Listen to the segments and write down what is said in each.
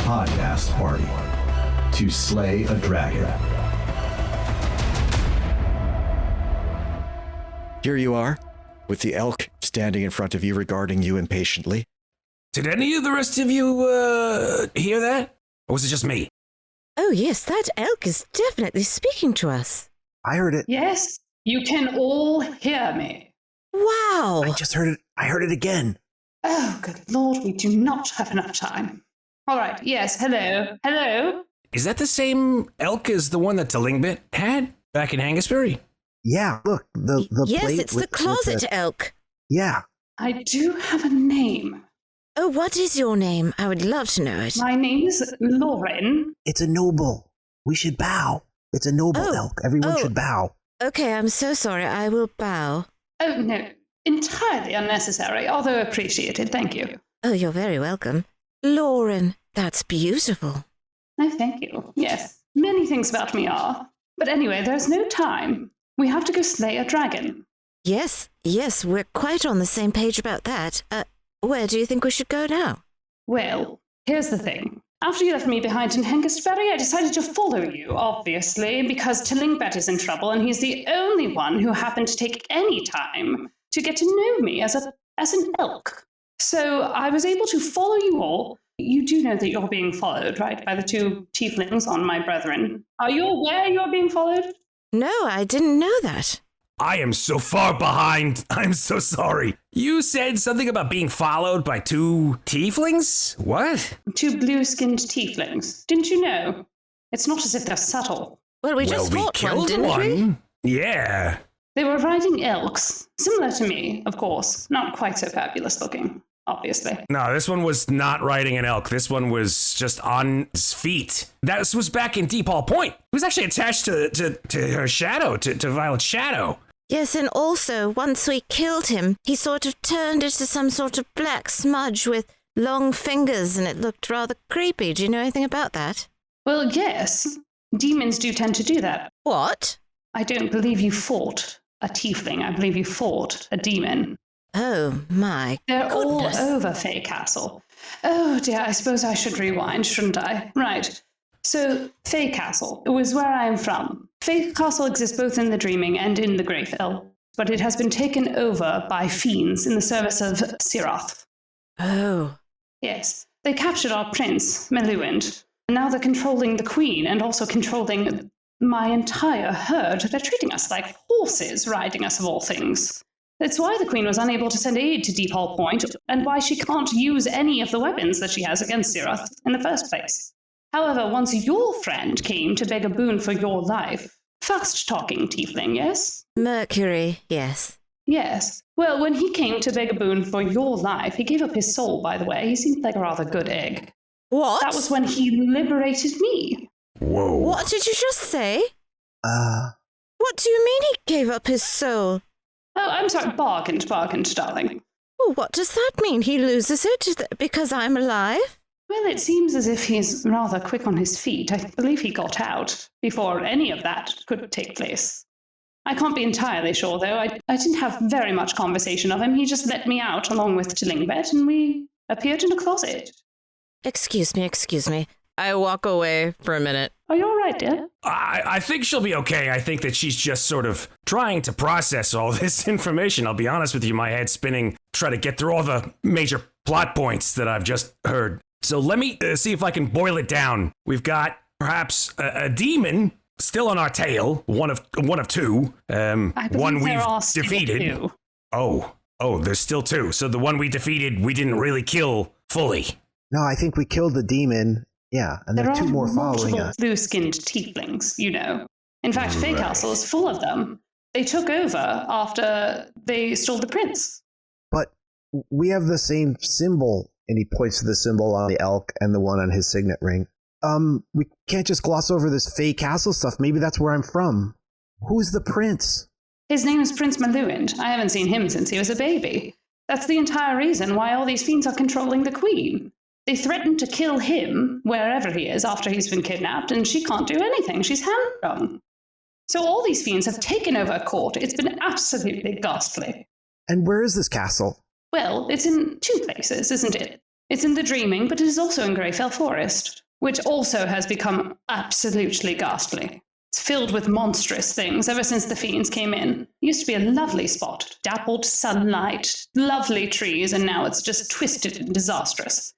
podcast party to slay a dragon. Here you are, with the elk standing in front of you, regarding you impatiently. Did any of the rest of you, hear that? Or was it just me? Oh yes, that elk is definitely speaking to us. I heard it. Yes, you can all hear me. Wow! I just heard it. I heard it again. Oh, good Lord, we do not have enough time. All right, yes, hello. Hello? Is that the same elk as the one that Delingbit had back in Hangusbury? Yeah, look, the yes, plate it's the closet elk. Yeah. I do have a name. Oh, what is your name? I would love to know it. My name is Loran. It's a noble. We should bow. It's a noble elk. Everyone should bow. Okay, I'm so sorry. I will bow. Oh, no, entirely unnecessary, although appreciated, thank you. Oh, you're very welcome. Loran, that's beautiful. No, thank you. Yes, many things about me are. But anyway, there's no time. We have to go slay a dragon. Yes, we're quite on the same page about that. Where do you think we should go now? Well, here's the thing. After you left me behind in Hengistbury, I decided to follow you, obviously, because Delingbit is in trouble, and he's the only one who happened to take any time to get to know me as an elk. So I was able to follow you all. You do know that you're being followed, right, by the two tieflings on my brethren. Are you aware you're being followed? No, I didn't know that. I am so far behind. I'm so sorry. You said something about being followed by two tieflings? What? Two blue-skinned tieflings. Didn't you know? It's not as if they're subtle. Well, we just fought killed one, didn't we? Yeah. They were riding elks, similar to me, of course. Not quite so fabulous looking, obviously. No, this one was not riding an elk. This one was just on his feet. That was back in Deep Hall Point. He was actually attached to her shadow, to Violet's shadow. Yes, and also, once we killed him, he sort of turned into some sort of black smudge with long fingers, and it looked rather creepy. Do you know anything about that? Well, yes. Demons do tend to do that. What? I don't believe you fought a tiefling. I believe you fought a demon. Oh, my They're goodness. all over Fae Castle. Oh, dear, I suppose I should rewind, shouldn't I? Right. So, Fae Castle was where I am from. Fae Castle exists both in the Dreaming and in the Greyfell, but it has been taken over by fiends in the service of Cirothe. Oh. Yes. They captured our prince, Maliboo, and now they're controlling the queen and also controlling my entire herd. They're treating us like horses, riding us of all things. That's why the queen was unable to send aid to Deep Hall Point, and why she can't use any of the weapons that she has against Cirothe in the first place. However, once your friend came to beg a boon for your life, fast-talking tiefling, yes? Mercury, yes. Yes. Well, when he came to beg a boon for your life, he gave up his soul, by the way. He seemed like a rather good egg. What? That was when he liberated me. Whoa. What did you just say? What do you mean he gave up his soul? Oh, I'm sorry, bargained, darling. Well, what does that mean? He loses it because I'm alive? Well, it seems as if he's rather quick on his feet. I believe he got out before any of that could take place. I can't be entirely sure, though. I didn't have very much conversation of him. He just let me out along with Delingbit, and we appeared in a closet. Excuse me. I walk away for a minute. Are you all right, dear? I think she'll be okay. I think that she's just sort of trying to process all this information. I'll be honest with you, my head's spinning, try to get through all the major plot points that I've just heard. So let me see if I can boil it down. We've got perhaps a demon still on our tail, one of two. One we've defeated. Two. Oh, there's still two. So the one we defeated, we didn't really kill fully. No, I think we killed the demon. Yeah, and there are two more following us. Blue-skinned tieflings, you know. In fact, Fae Castle is full of them. They took over after they stole the prince. But we have the same symbol, and he points to the symbol on the elk and the one on his signet ring. We can't just gloss over this Fae Castle stuff. Maybe that's where I'm from. Who's the prince? His name is Prince Maliboo. I haven't seen him since he was a baby. That's the entire reason why all these fiends are controlling the queen. They threatened to kill him wherever he is after he's been kidnapped, and she can't do anything. She's hamstrung. So all these fiends have taken over a court. It's been absolutely ghastly. And where is this castle? Well, it's in two places, isn't it? It's in the Dreaming, but it is also in Greyfell Forest, which also has become absolutely ghastly. It's filled with monstrous things ever since the fiends came in. It used to be a lovely spot, dappled sunlight, lovely trees, and now it's just twisted and disastrous.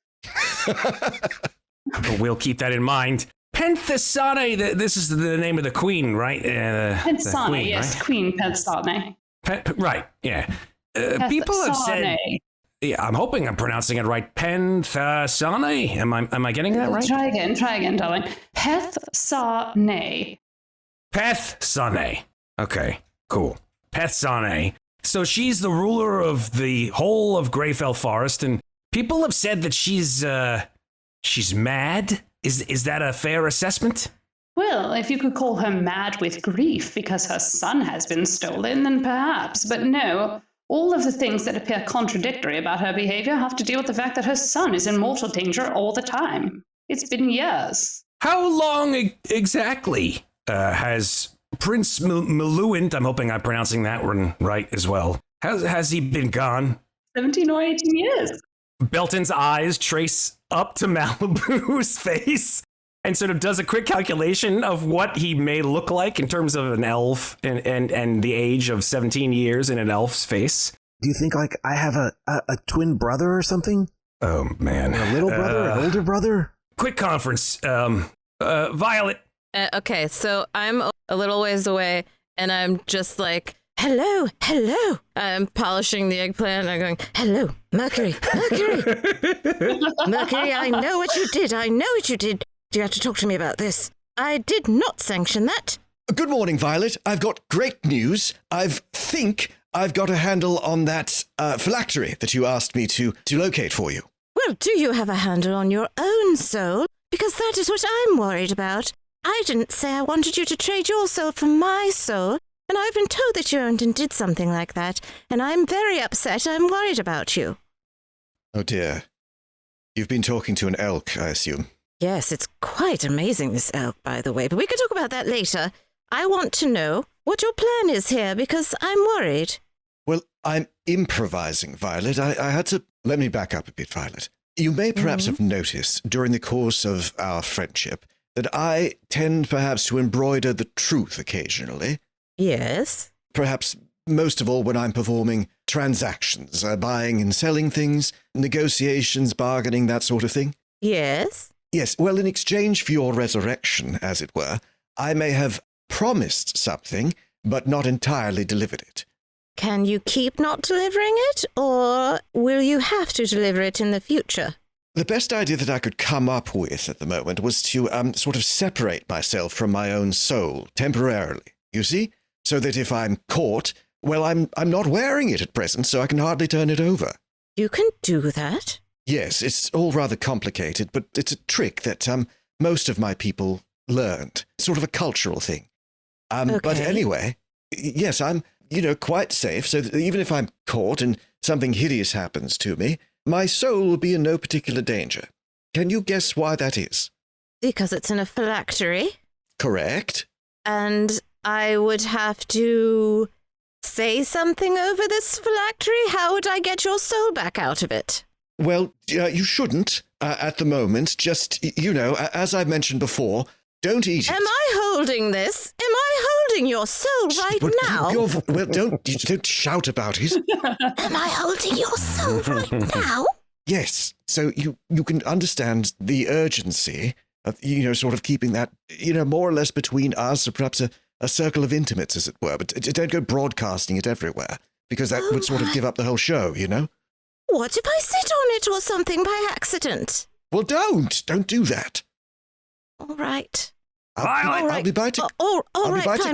We'll keep that in mind. Penthesane, this is the name of the queen, right? Pensane, queen, yes, right? Queen Pensane. Right, yeah. People have said... Pensane. Yeah, I'm hoping I'm pronouncing it right. Penthesane? Am I getting that right? Try again, darling. Pensane. Penthesane. Okay, cool. Penthesane. So she's the ruler of the whole of Greyfell Forest, and people have said that she's mad. Is that a fair assessment? Well, if you could call her mad with grief because her son has been stolen, then perhaps. But no, all of the things that appear contradictory about her behavior have to deal with the fact that her son is in mortal danger all the time. It's been years. How long exactly has Prince Maluint, I'm hoping I'm pronouncing that one right as well, has he been gone? 17 or 18 years. Belton's eyes trace up to Maliboo's face and sort of does a quick calculation of what he may look like in terms of an elf and the age of 17 years in an elf's face. Do you think like I have a twin brother or something? Oh, man. Or a little brother, an older brother? Quick conference. Violet. Okay, so I'm a little ways away, and I'm just like, hello. I'm polishing the eggplant, and I'm going, hello, Mercury. Mercury, I know what you did. Do you have to talk to me about this? I did not sanction that. Good morning, Violet. I've got great news. Think I've got a handle on that phylactery that you asked me to locate for you. Well, do you have a handle on your own soul? Because that is what I'm worried about. I didn't say I wanted you to trade your soul for my soul, and I've been told that you owned and did something like that, and I'm very upset. I'm worried about you. Oh, dear. You've been talking to an elk, I assume. Yes, it's quite amazing, this elk, by the way, but we can talk about that later. I want to know what your plan is here, because I'm worried. Well, I'm improvising, Violet. I had to... Let me back up a bit, Violet. You may perhaps have noticed during the course of our friendship that I tend perhaps to embroider the truth occasionally. Yes. Perhaps most of all when I'm performing transactions, buying and selling things, negotiations, bargaining, that sort of thing. Yes. Yes, well, in exchange for your resurrection, as it were, I may have promised something, but not entirely delivered it. Can you keep not delivering it, or will you have to deliver it in the future? The best idea that I could come up with at the moment was to sort of separate myself from my own soul temporarily, you see? So that if I'm caught, well, I'm not wearing it at present, so I can hardly turn it over. You can do that? Yes, it's all rather complicated, but it's a trick that most of my people learned. It's sort of a cultural thing. Okay. But anyway, yes, I'm, quite safe, so that even if I'm caught and something hideous happens to me, my soul will be in no particular danger. Can you guess why that is? Because it's in a phylactery. Correct. And I would have to say something over this phylactery? How would I get your soul back out of it? Well, you shouldn't at the moment. Just, as I've mentioned before, don't eat it. Am I holding this? Am I holding your soul right now? Well, don't shout about it. Am I holding your soul right now? Yes. So you can understand the urgency of, sort of keeping that, more or less between us, or perhaps a circle of intimates, as it were. But don't go broadcasting it everywhere, because that would sort of give up the whole show, What if I sit on it or something by accident? Well, don't do that. All right. I'll be by to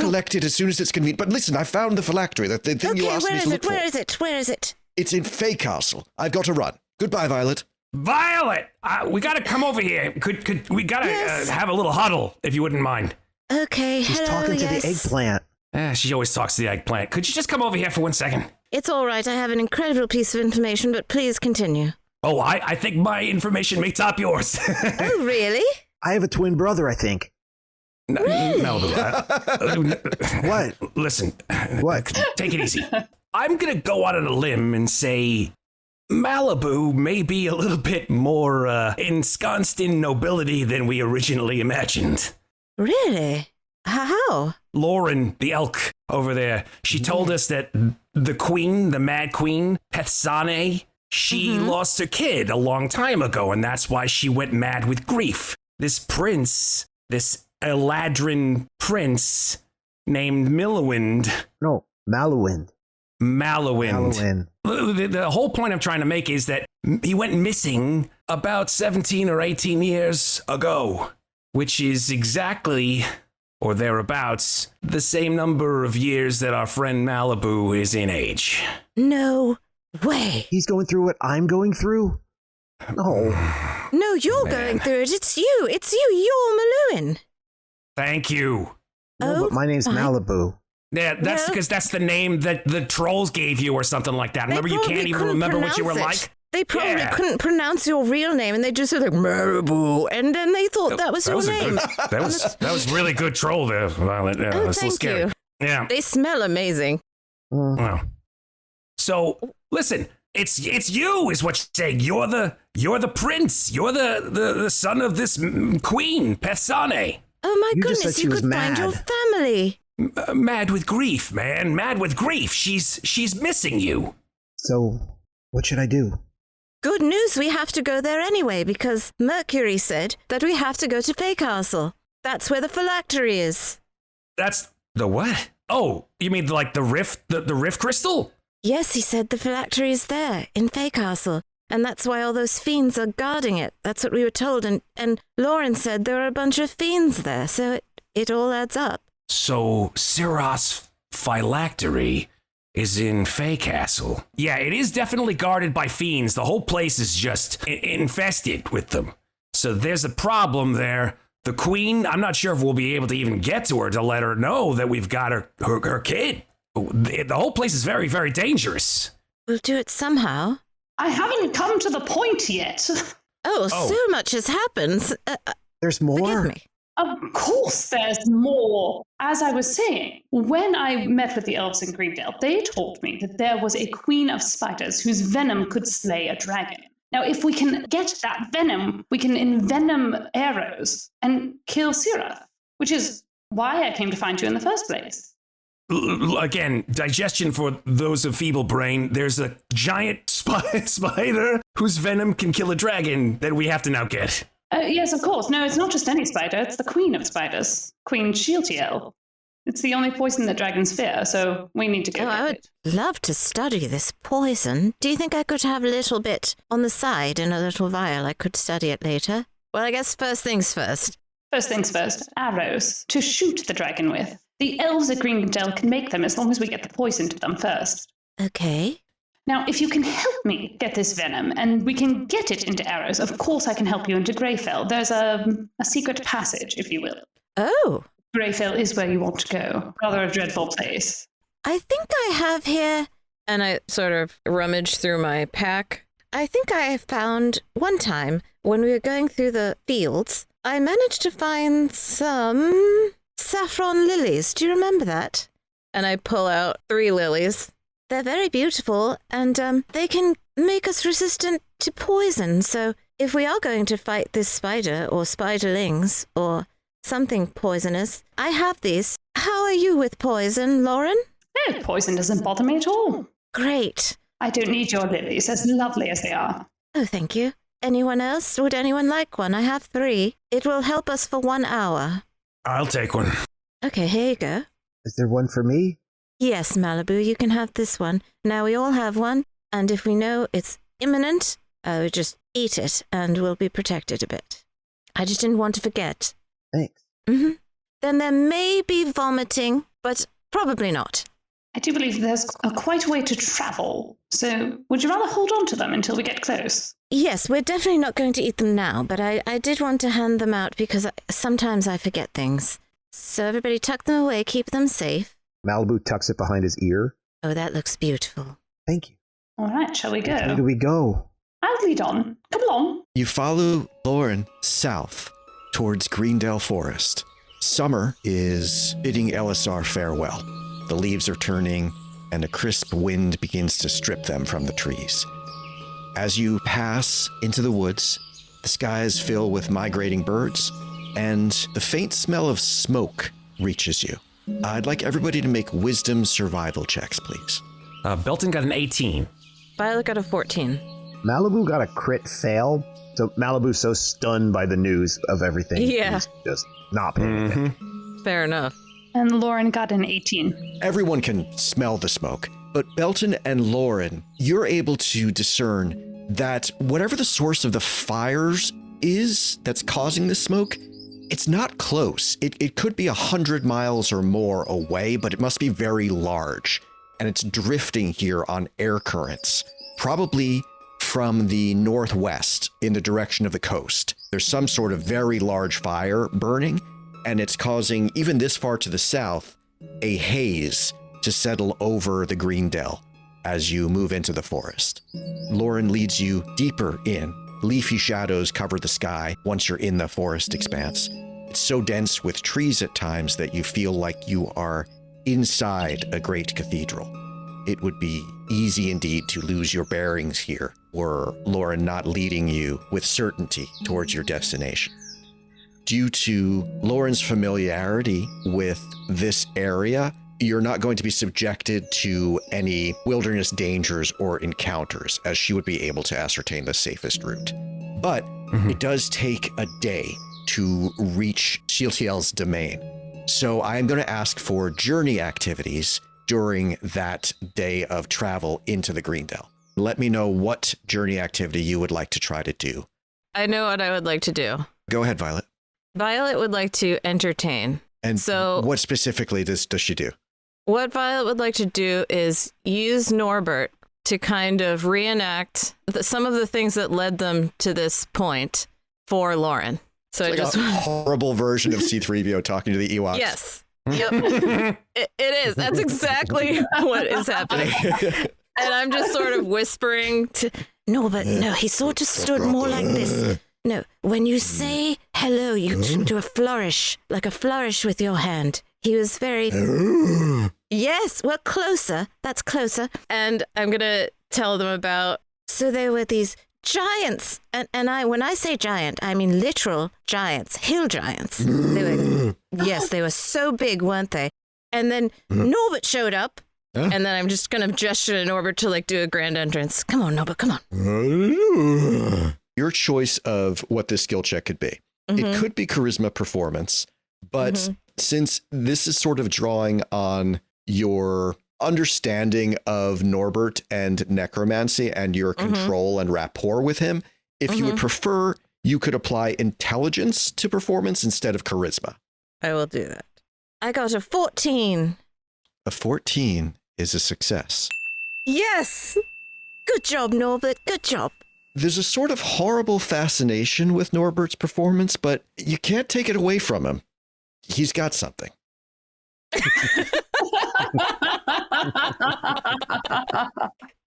collect it as soon as it's convenient. But listen, I found the phylactery, the thing you asked me to look for. Where is it? It's in Fey Castle. I've got to run. Goodbye, Violet. Violet, we got to come over here. Could we got to have a little huddle, if you wouldn't mind? Okay, She's talking to the eggplant. She always talks to the eggplant. Could you just come over here for 1 second? It's all right. I have an incredible piece of information, but please continue. Oh, I think my information may top yours. Oh, really? I have a twin brother, I think. No, What? Listen. What? Take it easy. I'm going to go out on a limb and say Maliboo may be a little bit more ensconced in nobility than we originally imagined. Really? How? Loran the Elk over there, she told us that the queen, the mad queen, Pethsane, she lost her kid a long time ago, and that's why she went mad with grief. This prince, this Eladrin prince named Milliwind. No, Maluwind. Maliboo. The whole point I'm trying to make is that he went missing about 17 or 18 years ago, which is exactly, or thereabouts, the same number of years that our friend Maliboo is in age. No way. He's going through what I'm going through? No. No, you're going through it. It's you. It's you. You're Maluin. Thank you. No, but my name's Maliboo. Yeah, that's because that's the name that the trolls gave you or something like that. Remember, you can't even remember what you were like? They probably couldn't pronounce your real name, and they just said like Maliboo, and then they thought that was your name. That was really good troll there, Violet. Yeah, Oh, that's thank scary. you. Yeah. They smell amazing. Well. So listen, it's you is what you're saying. You're the prince. You're the son of this queen, Pethsane. Oh my You just goodness! said she You was could find your mad. family. Mad with grief, man. Mad with grief. She's missing you. So, what should I do? Good news, we have to go there anyway, because Mercury said that we have to go to Fae Castle. That's where the phylactery is. That's the what? Oh, you mean like the rift, the rift crystal? Yes, he said the phylactery is there, in Fae Castle, and that's why all those fiends are guarding it. That's what we were told, and Loran said there are a bunch of fiends there, so it all adds up. So Cirothe's phylactery is in Fae Castle. Yeah, it is definitely guarded by fiends. The whole place is just infested with them. So there's a problem there. The queen, I'm not sure if we'll be able to even get to her to let her know that we've got her kid. The whole place is very, very dangerous. We'll do it somehow. I haven't come to the point yet. Oh, so much has happened. There's more? Forgive me. Of course there's more. As I was saying, when I met with the elves in Greendale, they told me that there was a queen of spiders whose venom could slay a dragon. Now, if we can get that venom, we can envenom arrows and kill Cirothe, which is why I came to find you in the first place. Again, digestion for those of feeble brain. There's a giant spider whose venom can kill a dragon that we have to now get. Yes, of course. No, it's not just any spider. It's the queen of spiders, Queen Shiltiel. It's the only poison that dragons fear, so we need to go Oh, get I would it. love to study this poison. Do you think I could have a little bit on the side in a little vial? I could study it later. Well, I guess first things first. First things first, arrows to shoot the dragon with. The elves at Greendale can make them as long as we get the poison to them first. Okay. Now, if you can help me get this venom, and we can get it into arrows, of course I can help you into Greyfell. There's a secret passage, if you will. Oh, Greyfell is where you want to go. Rather a dreadful place. I think I have here. And I sort of rummage through my pack. I think I found one time when we were going through the fields, I managed to find some saffron lilies. Do you remember that? And I pull out 3 lilies. They're very beautiful, and they can make us resistant to poison. So if we are going to fight this spider or spiderlings or something poisonous, I have these. How are you with poison, Loran? No, poison doesn't bother me at all. Great. I don't need your lilies, as lovely as they are. Oh, thank you. Anyone else? Would anyone like one? I have 3. It will help us for 1 hour. I'll take one. Okay, here you go. Is there one for me? Yes, Maliboo, you can have this one. Now we all have one, and if we know it's imminent, we just eat it and we'll be protected a bit. I just didn't want to forget. Thanks. Then there may be vomiting, but probably not. I do believe there's quite a way to travel, so would you rather hold on to them until we get close? Yes, we're definitely not going to eat them now, but I did want to hand them out because sometimes I forget things. So everybody tuck them away, keep them safe. Maliboo tucks it behind his ear. Oh, that looks beautiful. Thank you. All right, shall we go? Where do we go? I'll lead on. Come along. You follow Loran south towards Greendale Forest. Summer is bidding Elisar farewell. The leaves are turning, and a crisp wind begins to strip them from the trees. As you pass into the woods, the skies fill with migrating birds, and the faint smell of smoke reaches you. I'd like everybody to make wisdom survival checks, please. Belton got an 18. Violet got a 14. Maliboo got a crit fail. So Maliboo's so stunned by the news of everything. Yeah. He's just not paying attention. Fair enough. And Loran got an 18. Everyone can smell the smoke, but Belton and Loran, you're able to discern that whatever the source of the fires is that's causing the smoke, it's not close. It could be 100 miles or more away, but it must be very large. And it's drifting here on air currents, probably from the northwest in the direction of the coast. There's some sort of very large fire burning, and it's causing, even this far to the south, a haze to settle over the Green Dell as you move into the forest. Loran leads you deeper in. Leafy shadows cover the sky once you're in the forest expanse. It's so dense with trees at times that you feel like you are inside a great cathedral. It would be easy indeed to lose your bearings here were Loran not leading you with certainty towards your destination. Due to Loran's familiarity with this area, you're not going to be subjected to any wilderness dangers or encounters, as she would be able to ascertain the safest route. But it does take a day to reach Shealtiel's domain. So I'm going to ask for journey activities during that day of travel into the Greendale. Let me know what journey activity you would like to try to do. I know what I would like to do. Go ahead, Violet. Violet would like to entertain. And so what specifically does she do? What Violet would like to do is use Norbert to kind of reenact some of the things that led them to this point for Loran. So It's like a horrible version of C-3PO talking to the Ewoks. Yes. Yep. It is. That's exactly what is happening. And I'm just sort of whispering to... No, but no, he sort of stood more like this. No, when you say hello, you do a flourish, like a flourish with your hand. He was very... Yes, well, closer. That's closer. And I'm going to tell them about... So there were these giants, and when I say giant, I mean literal giants, hill giants. They were so big, weren't they? And then Norbert showed up, and then I'm just going to gesture to Norbert to do a grand entrance. Come on, Norbert, come on. Your choice of what this skill check could be. It could be charisma performance, but since this is sort of drawing on your understanding of Norbert and necromancy and your control and rapport with him, if you would prefer, you could apply intelligence to performance instead of charisma. I will do that. I got a 14. A 14 is a success. Yes! Good job, Norbert. Good job. There's a sort of horrible fascination with Norbert's performance, but you can't take it away from him. He's got something.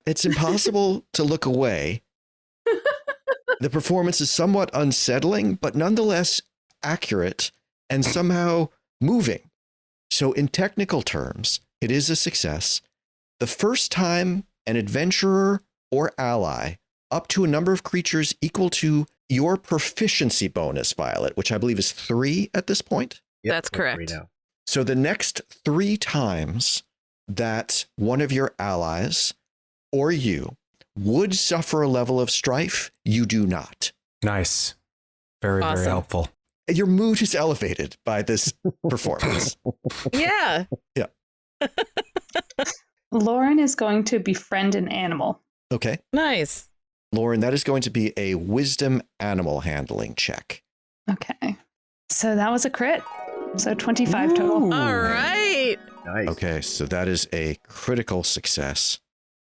It's impossible to look away. The performance is somewhat unsettling, but nonetheless accurate and somehow moving. So in technical terms, it is a success. The first time an adventurer or ally up to a number of creatures equal to your proficiency bonus, Violet, which I believe is 3 at this point. Yep, That's correct. So the next 3 times that one of your allies or you would suffer a level of strife, you do not. Nice. Very, Awesome. very helpful. Your mood is elevated by this performance. Yeah. Yeah. Loran is going to befriend an animal. Okay. Nice. Loran, that is going to be a wisdom animal handling check. Okay. So that was a crit. So 25 total. All right. Nice. Okay, so that is a critical success.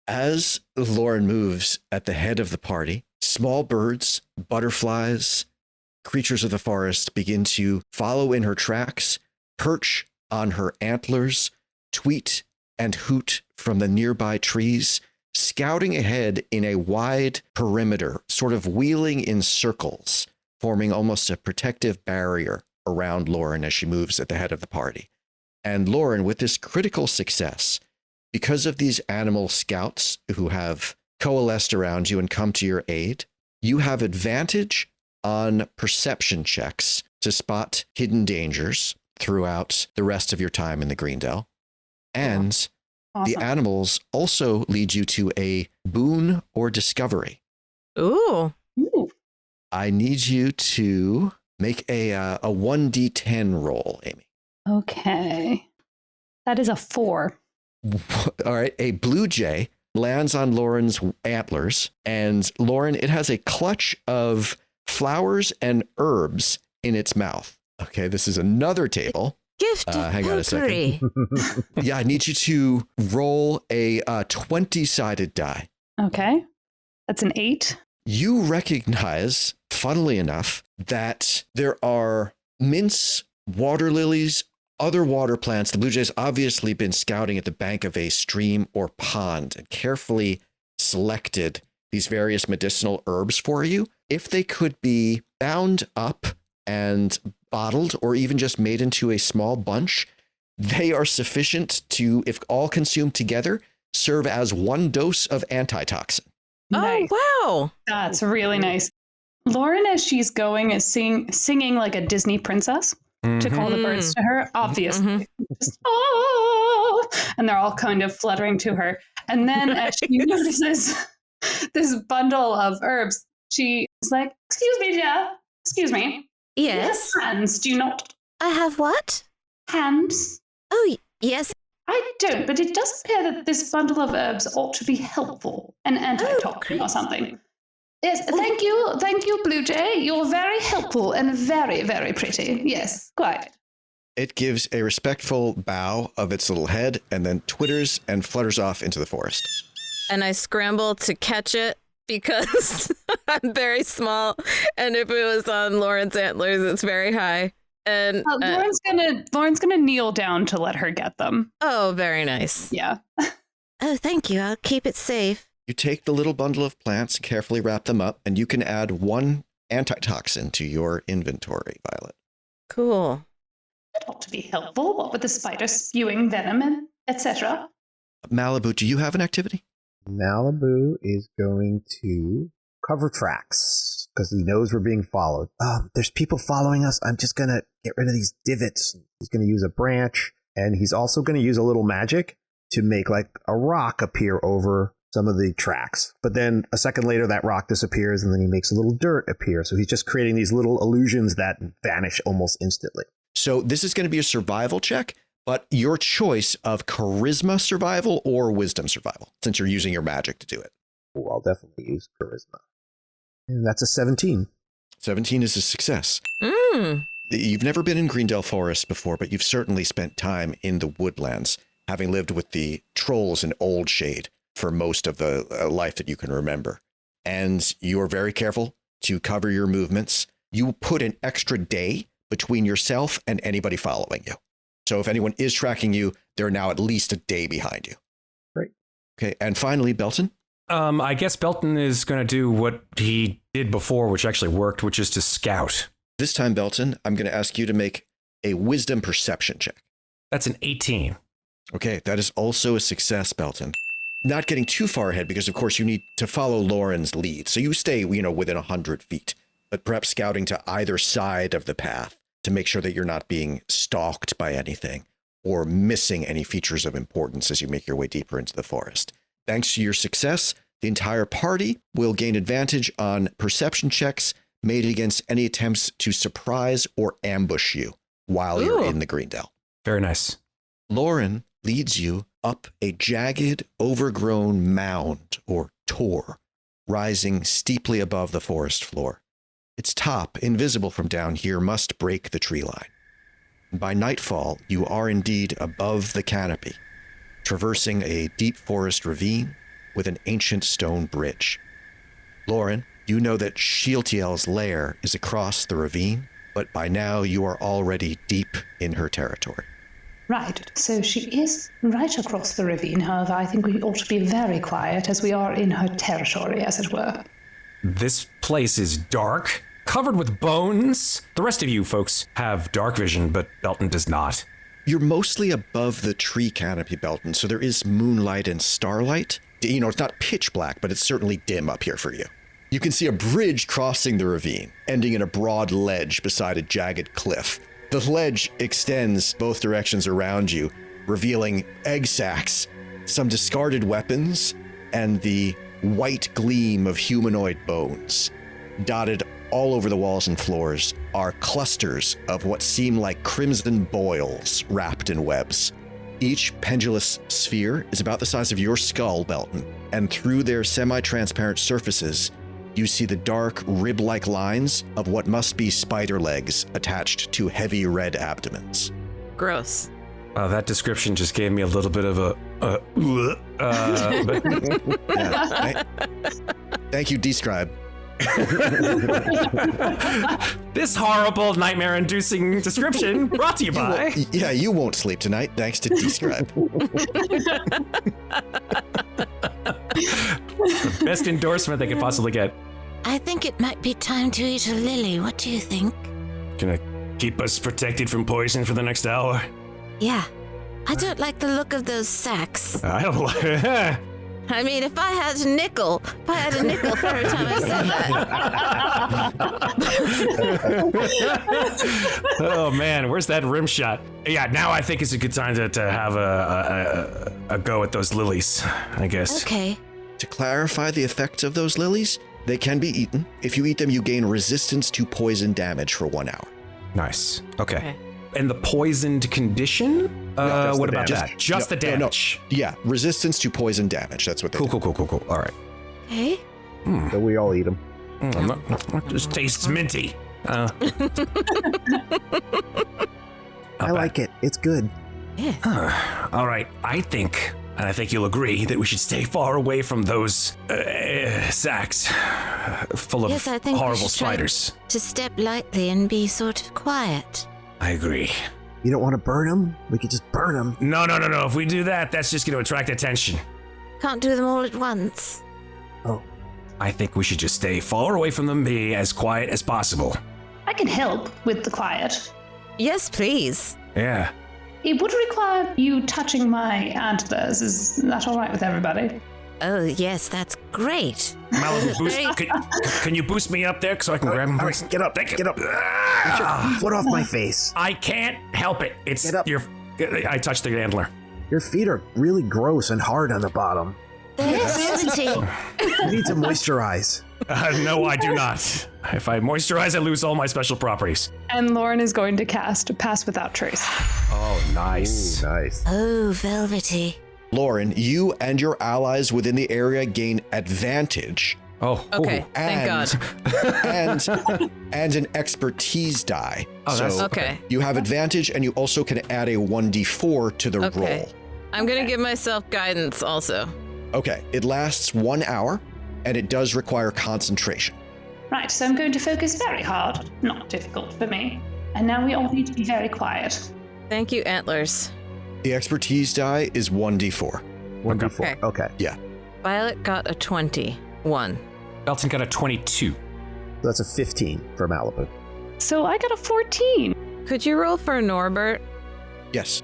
As Loran moves at the head of the party, small birds, butterflies, creatures of the forest begin to follow in her tracks, perch on her antlers, tweet and hoot from the nearby trees, scouting ahead in a wide perimeter, sort of wheeling in circles, forming almost a protective barrier around Loran as she moves at the head of the party. And Loran, with this critical success, because of these animal scouts who have coalesced around you and come to your aid. You have advantage on perception checks to spot hidden dangers throughout the rest of your time in the Greendale. And Awesome. the animals also lead you to a boon or discovery. Ooh. Ooh. I need you to make a 1d10 roll, Amy. Okay. That is a 4. All right. A blue jay lands on Loran's antlers, and Loran, it has a clutch of flowers and herbs in its mouth. Okay, this is another table. Gift of Hang on a second. potpourri. Yeah, I need you to roll a 20-sided die. Okay. That's an 8. You recognize, funnily enough, that there are mints, water lilies, other water plants. The blue jay's obviously been scouting at the bank of a stream or pond and carefully selected these various medicinal herbs for you. If they could be bound up and bottled or even just made into a small bunch, they are sufficient to, if all consumed together, serve as 1 dose of antitoxin. Nice. Oh, wow. That's really nice. Lauren, as she's going, is singing like a Disney princess to call the birds to her, obviously. Just, oh, and they're all kind of fluttering to her. And then as she notices this bundle of herbs, she is like, excuse me, dear. Excuse me. Yes. Hands, do you not? I have what? Hands? Oh, yes. I don't, but it does appear that this bundle of herbs ought to be helpful, an antitoxin or something. Yes, thank you, Blue Jay. You're very helpful and very, very pretty. Yes, quite. It gives a respectful bow of its little head and then twitters and flutters off into the forest. And I scramble to catch it because I'm very small. And if it was on Lauren's antlers, it's very high. And Lauren's gonna kneel down to let her get them. oh, very nice. Yeah. Oh, thank you. I'll keep it safe. You take the little bundle of plants, carefully wrap them up, and you can add 1 antitoxin to your inventory, Violet. Cool. That ought to be helpful. What with the spider spewing venom and etc. Maliboo, do you have an activity? Maliboo is going to cover tracks because he knows we're being followed. There's people following us. I'm just going to get rid of these divots. He's going to use a branch, and he's also going to use a little magic to make like a rock appear over some of the tracks. But then a second later, that rock disappears, and then he makes a little dirt appear. So he's just creating these little illusions that vanish almost instantly. So this is going to be a survival check, but your choice of charisma survival or wisdom survival, since you're using your magic to do it. Oh, I'll definitely use charisma. And that's a 17. 17 is a success. Mm. You've never been in Greendale Forest before, but you've certainly spent time in the woodlands, having lived with the trolls in Old Shade for most of the life that you can remember. And you are very careful to cover your movements. You put an extra day between yourself and anybody following you. So if anyone is tracking you, they're now at least a day behind you. Great. Okay, and finally, Belton. I guess Belton is going to do what he did before, which actually worked, which is to scout. This time, Belton, I'm going to ask you to make a wisdom perception check. That's an 18. Okay, that is also a success, Belton. Not getting too far ahead because, of course, you need to follow Lauren's lead. So you stay, within 100 feet, but perhaps scouting to either side of the path to make sure that you're not being stalked by anything or missing any features of importance as you make your way deeper into the forest. Thanks to your success, the entire party will gain advantage on perception checks made against any attempts to surprise or ambush you while you're in the Greendale. Very nice. Loran leads you up a jagged, overgrown mound or tor, rising steeply above the forest floor. Its top, invisible from down here, must break the tree line. By nightfall, you are indeed above the canopy, traversing a deep forest ravine with an ancient stone bridge. Loran, you know that Shealtiel's lair is across the ravine, but by now you are already deep in her territory. Right, so she is right across the ravine. However, I think we ought to be very quiet as we are in her territory, as it were. This place is dark, covered with bones. The rest of you folks have dark vision, but Belton does not. You're mostly above the tree canopy, Belton, so there is moonlight and starlight it's not pitch black, but it's certainly dim up here for you. You can see a bridge crossing the ravine, ending in a broad ledge beside a jagged cliff. The ledge extends both directions around you, revealing egg sacs, some discarded weapons, and the white gleam of humanoid bones. Dotted all over the walls and floors are clusters of what seem like crimson boils wrapped in webs. Each pendulous sphere is about the size of your skull, Belton, and through their semi-transparent surfaces, you see the dark, rib-like lines of what must be spider legs attached to heavy red abdomens. Gross. That description just gave me a little bit of but Yeah, thank you, Describe. this horrible, nightmare-inducing description brought to you by... You won't sleep tonight, thanks to Describe. The best endorsement they could possibly get. I think it might be time to eat a lily. What do you think? Gonna keep us protected from poison for the next hour? Yeah. I don't like the look of those sacks. I don't like... I mean, if I had a nickel for every time I said that. Oh man, where's that rim shot? Yeah, now I think it's a good time to have a go at those lilies, I guess. Okay. To clarify the effects of those lilies, they can be eaten. If you eat them, you gain resistance to poison damage for 1 hour. Nice. Okay. And the poisoned condition? What about that? Just the damage. No. Yeah, resistance to poison damage. That's what they do. Cool. All right. Okay. So we all eat them. Just tastes minty. I like it. It's good. Yeah. All right. I think you'll agree that we should stay far away from those sacks full of Yes, I think we horrible should try spiders. to step lightly and be sort of quiet. I agree. You don't want to burn them? We could just burn them. No. If we do that, that's just going to attract attention. Can't do them all at once. Oh. I think we should just stay far away from them, be as quiet as possible. I can help with the quiet. Yes, please. Yeah. It would require you touching my antlers. Is that all right with everybody? Oh, yes, that's great. Maliboo, can you boost me up there so I can grab him? All right, get up. Get up. Get your foot off my face. I can't help it. It's Get up. I touched the antler. Your feet are really gross and hard on the bottom. Velvety. You need to moisturize. No, I do not. If I moisturize, I lose all my special properties. And Loran is going to cast Pass Without Trace. Oh, nice. Ooh, nice. Oh, velvety. Loran, you and your allies within the area gain advantage. Oh, Okay, thank God. and an expertise die. Oh, that's Okay. You have advantage, and you also can add a 1d4 to the Okay. roll. I'm going to give myself guidance also. Okay, it lasts 1 hour, and it does require concentration. Right, so I'm going to focus very hard. Not difficult for me. And now we all need to be very quiet. Thank you, Antlers. The expertise die is 1d4. 1d4. Okay. Yeah. Violet got a 21. Belton got a 22. So that's a 15 for Maliboo. So I got a 14. Could you roll for Norbert? Yes.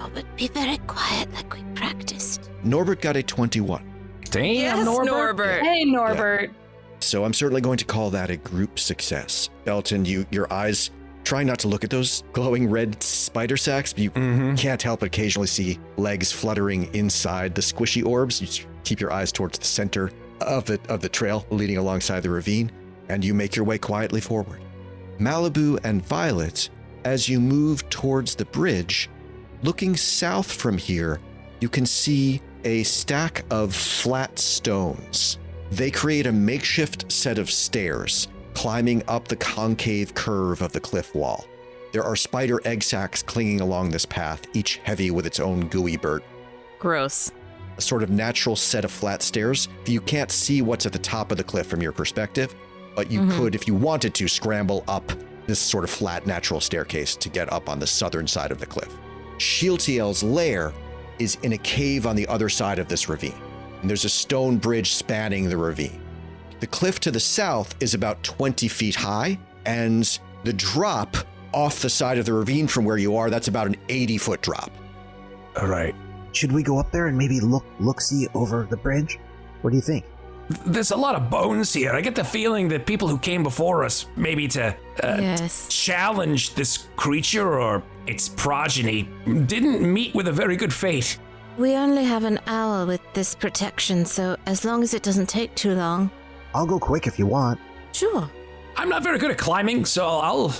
Oh, but be very quiet like we practiced. Norbert got a 21. Damn, Yes, Norbert. Hey, Norbert. So I'm certainly going to call that a group success. Belton, your eyes trying not to look at those glowing red spider sacks, but you can't help but occasionally see legs fluttering inside the squishy orbs. You just keep your eyes towards the center of the trail leading alongside the ravine, and you make your way quietly forward. Maliboo and Violet, as you move towards the bridge, looking south from here, you can see a stack of flat stones. They create a makeshift set of stairs climbing up the concave curve of the cliff wall. There are spider egg sacs clinging along this path, each heavy with its own gooey burden. Gross. A sort of natural set of flat stairs. You can't see what's at the top of the cliff from your perspective, but you could, if you wanted to, scramble up this sort of flat natural staircase to get up on the southern side of the cliff. Shealtiel's lair is in a cave on the other side of this ravine, and there's a stone bridge spanning the ravine. The cliff to the south is about 20 feet high, and the drop off the side of the ravine from where you are, that's about an 80-foot drop. All right. Should we go up there and maybe look-see over the bridge? What do you think? There's a lot of bones here. I get the feeling that people who came before us, maybe to Yes. challenge this creature or its progeny, didn't meet with a very good fate. We only have an hour with this protection, so as long as it doesn't take too long. I'll go quick if you want. Sure. I'm not very good at climbing, so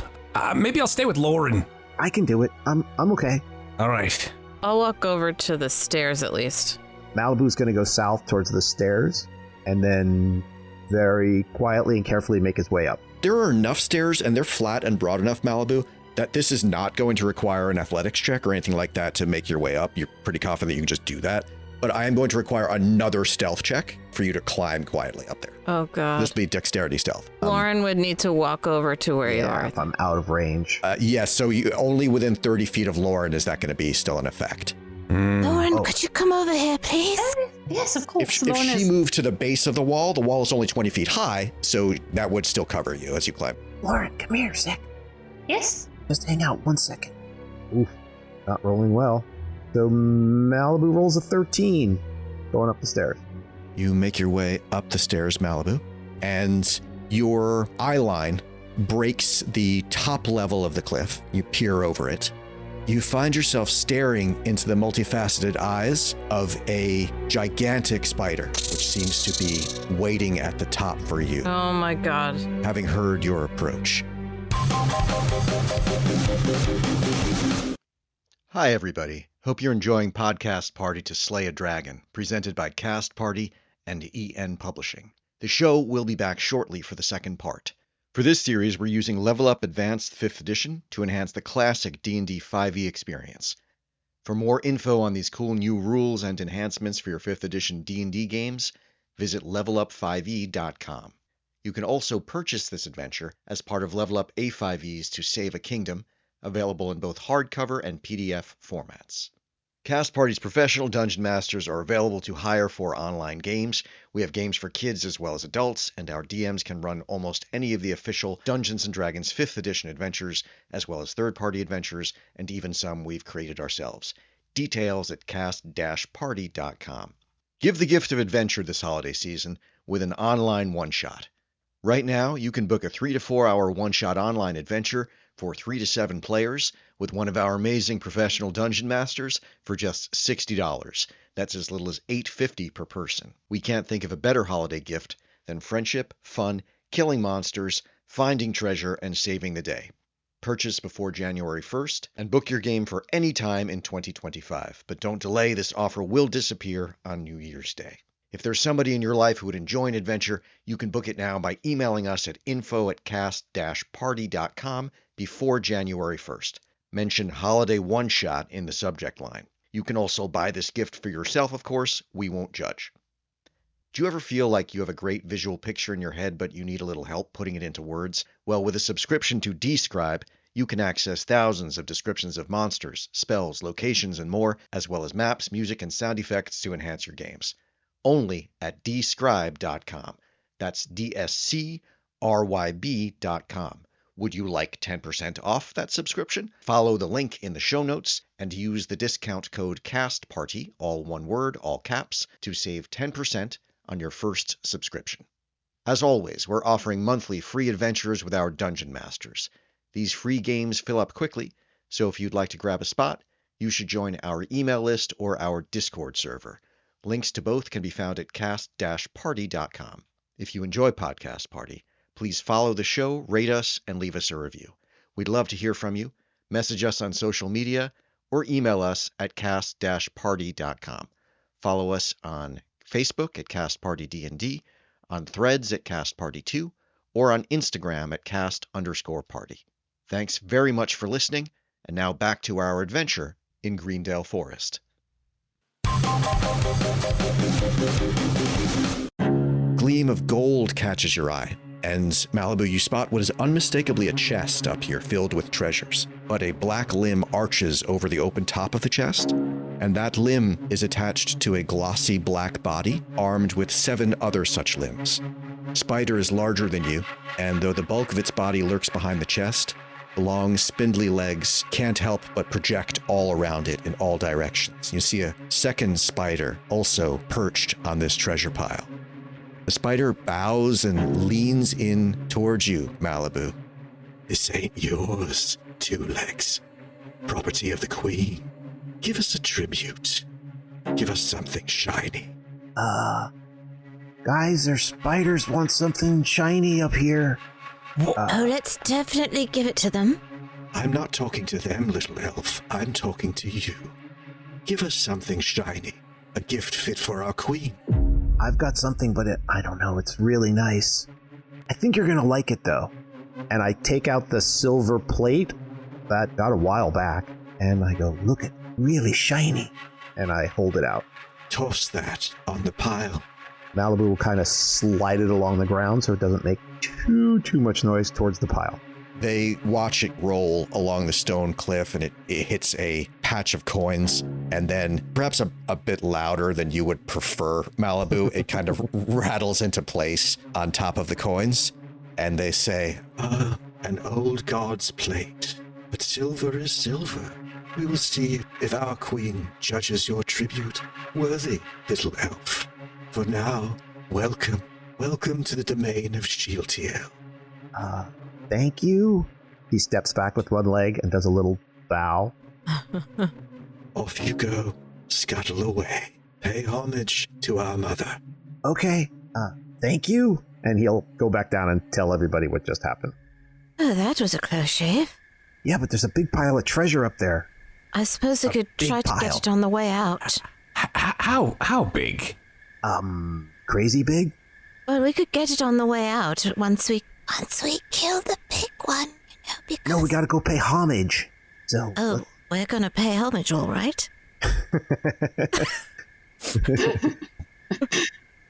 maybe I'll stay with Loran. I can do it. I'm okay. All right. I'll walk over to the stairs at least. Maliboo's going to go south towards the stairs and then very quietly and carefully make his way up. There are enough stairs, and they're flat and broad enough, Maliboo, that this is not going to require an athletics check or anything like that to make your way up. You're pretty confident that you can just do that. But I am going to require another stealth check for you to climb quietly up there. Oh, God. This will be dexterity stealth. Lauren would need to walk over to where you are. If I'm out of range. Yes, so you only within 30 feet of Lauren is that going to be still in effect. Lauren, could you come over here, please? Yes, of course. If Lauren she is- moved to the base of the wall is only 20 feet high, so that would still cover you as you climb. Lauren, come here a sec. Yes. Just hang out 1 second. Oof, not rolling well. So Maliboo rolls a 13 going up the stairs. You make your way up the stairs, Maliboo, and your eye line breaks the top level of the cliff. You peer over it. You find yourself staring into the multifaceted eyes of a gigantic spider, which seems to be waiting at the top for you, Oh, my God. having heard your approach. Hi, everybody. Hope you're enjoying Podcast Party to Slay a Dragon, presented by Cast Party and EN Publishing. The show will be back shortly for the second part. For this series, we're using Level Up Advanced 5th Edition to enhance the classic D&D 5e experience. For more info on these cool new rules and enhancements for your 5th Edition D&D games, visit levelup5e.com. You can also purchase this adventure as part of Level Up A5Es to Save a Kingdom, available in both hardcover and PDF formats. Cast Party's professional dungeon masters are available to hire for online games. We have games for kids as well as adults, and our DMs can run almost any of the official Dungeons & Dragons 5th Edition adventures, as well as third-party adventures, and even some we've created ourselves. Details at cast-party.com. Give the gift of adventure this holiday season with an online one-shot. Right now, you can book a 3 to 4 hour one-shot online adventure for 3 to 7 players with one of our amazing professional dungeon masters for just $60. That's as little as $8.50 per person. We can't think of a better holiday gift than friendship, fun, killing monsters, finding treasure, and saving the day. Purchase before January 1st and book your game for any time in 2025. But don't delay, this offer will disappear on New Year's Day. If there's somebody in your life who would enjoy an adventure, you can book it now by emailing us at info@cast-party.com before January 1st. Mention Holiday One Shot in the subject line. You can also buy this gift for yourself, of course. We won't judge. Do you ever feel like you have a great visual picture in your head, but you need a little help putting it into words? Well, with a subscription to Describe, you can access thousands of descriptions of monsters, spells, locations, and more, as well as maps, music, and sound effects to enhance your games. Only at describe.com. That's DSCRYB.com. Would you like 10% off that subscription? Follow the link in the show notes and use the discount code CASTPARTY, all one word, all caps, to save 10% on your first subscription. As always, we're offering monthly free adventures with our Dungeon Masters. These free games fill up quickly, so if you'd like to grab a spot, you should join our email list or our Discord server. Links to both can be found at cast-party.com. If you enjoy Podcast Party, please follow the show, rate us, and leave us a review. We'd love to hear from you. Message us on social media or email us at cast-party.com. Follow us on Facebook at CastPartyDND, on Threads at CastParty2, or on Instagram at cast_party. Thanks very much for listening, and now back to our adventure in Greendale Forest. Gleam of gold catches your eye, and Maliboo, you spot what is unmistakably a chest up here filled with treasures. But a black limb arches over the open top of the chest, and that limb is attached to a glossy black body armed with 7 other such limbs. Spider is larger than you, and though the bulk of its body lurks behind the chest, The long, spindly legs can't help but project all around it in all directions. You see a second spider also perched on this treasure pile. The spider bows and leans in towards you, Maliboo. This ain't yours, Two Legs. Property of the Queen. Give us a tribute. Give us something shiny. Guys, their spiders want something shiny up here. Oh, let's definitely give it to them. I'm not talking to them, little elf. I'm talking to you. Give us something shiny. A gift fit for our queen. I've got something, but I don't know. It's really nice. I think you're going to like it, though. And I take out the silver plate that got a while back, and I go, look, it's really shiny. And I hold it out. Toss that on the pile. Maliboo will kind of slide it along the ground so it doesn't make too much noise towards the pile. They watch it roll along the stone cliff, and it hits a patch of coins, and then perhaps a bit louder than you would prefer, Maliboo, it kind of rattles into place on top of the coins, and they say, An old god's plate, but silver is silver. We will see if our queen judges your tribute worthy, little elf. For now, welcome to the domain of Shieltiel. Thank you. He steps back with one leg and does a little bow. Off you go, scuttle away. Pay homage to our mother. Okay, thank you. And he'll go back down and tell everybody what just happened. Oh, that was a close shave. Yeah, but there's a big pile of treasure up there. I suppose I could big try to get pile. it on the way out. How big? Crazy big? Well, we could get it on the way out once we kill the big one, because... No, we gotta go pay homage. So. Oh, we're gonna pay homage, all right?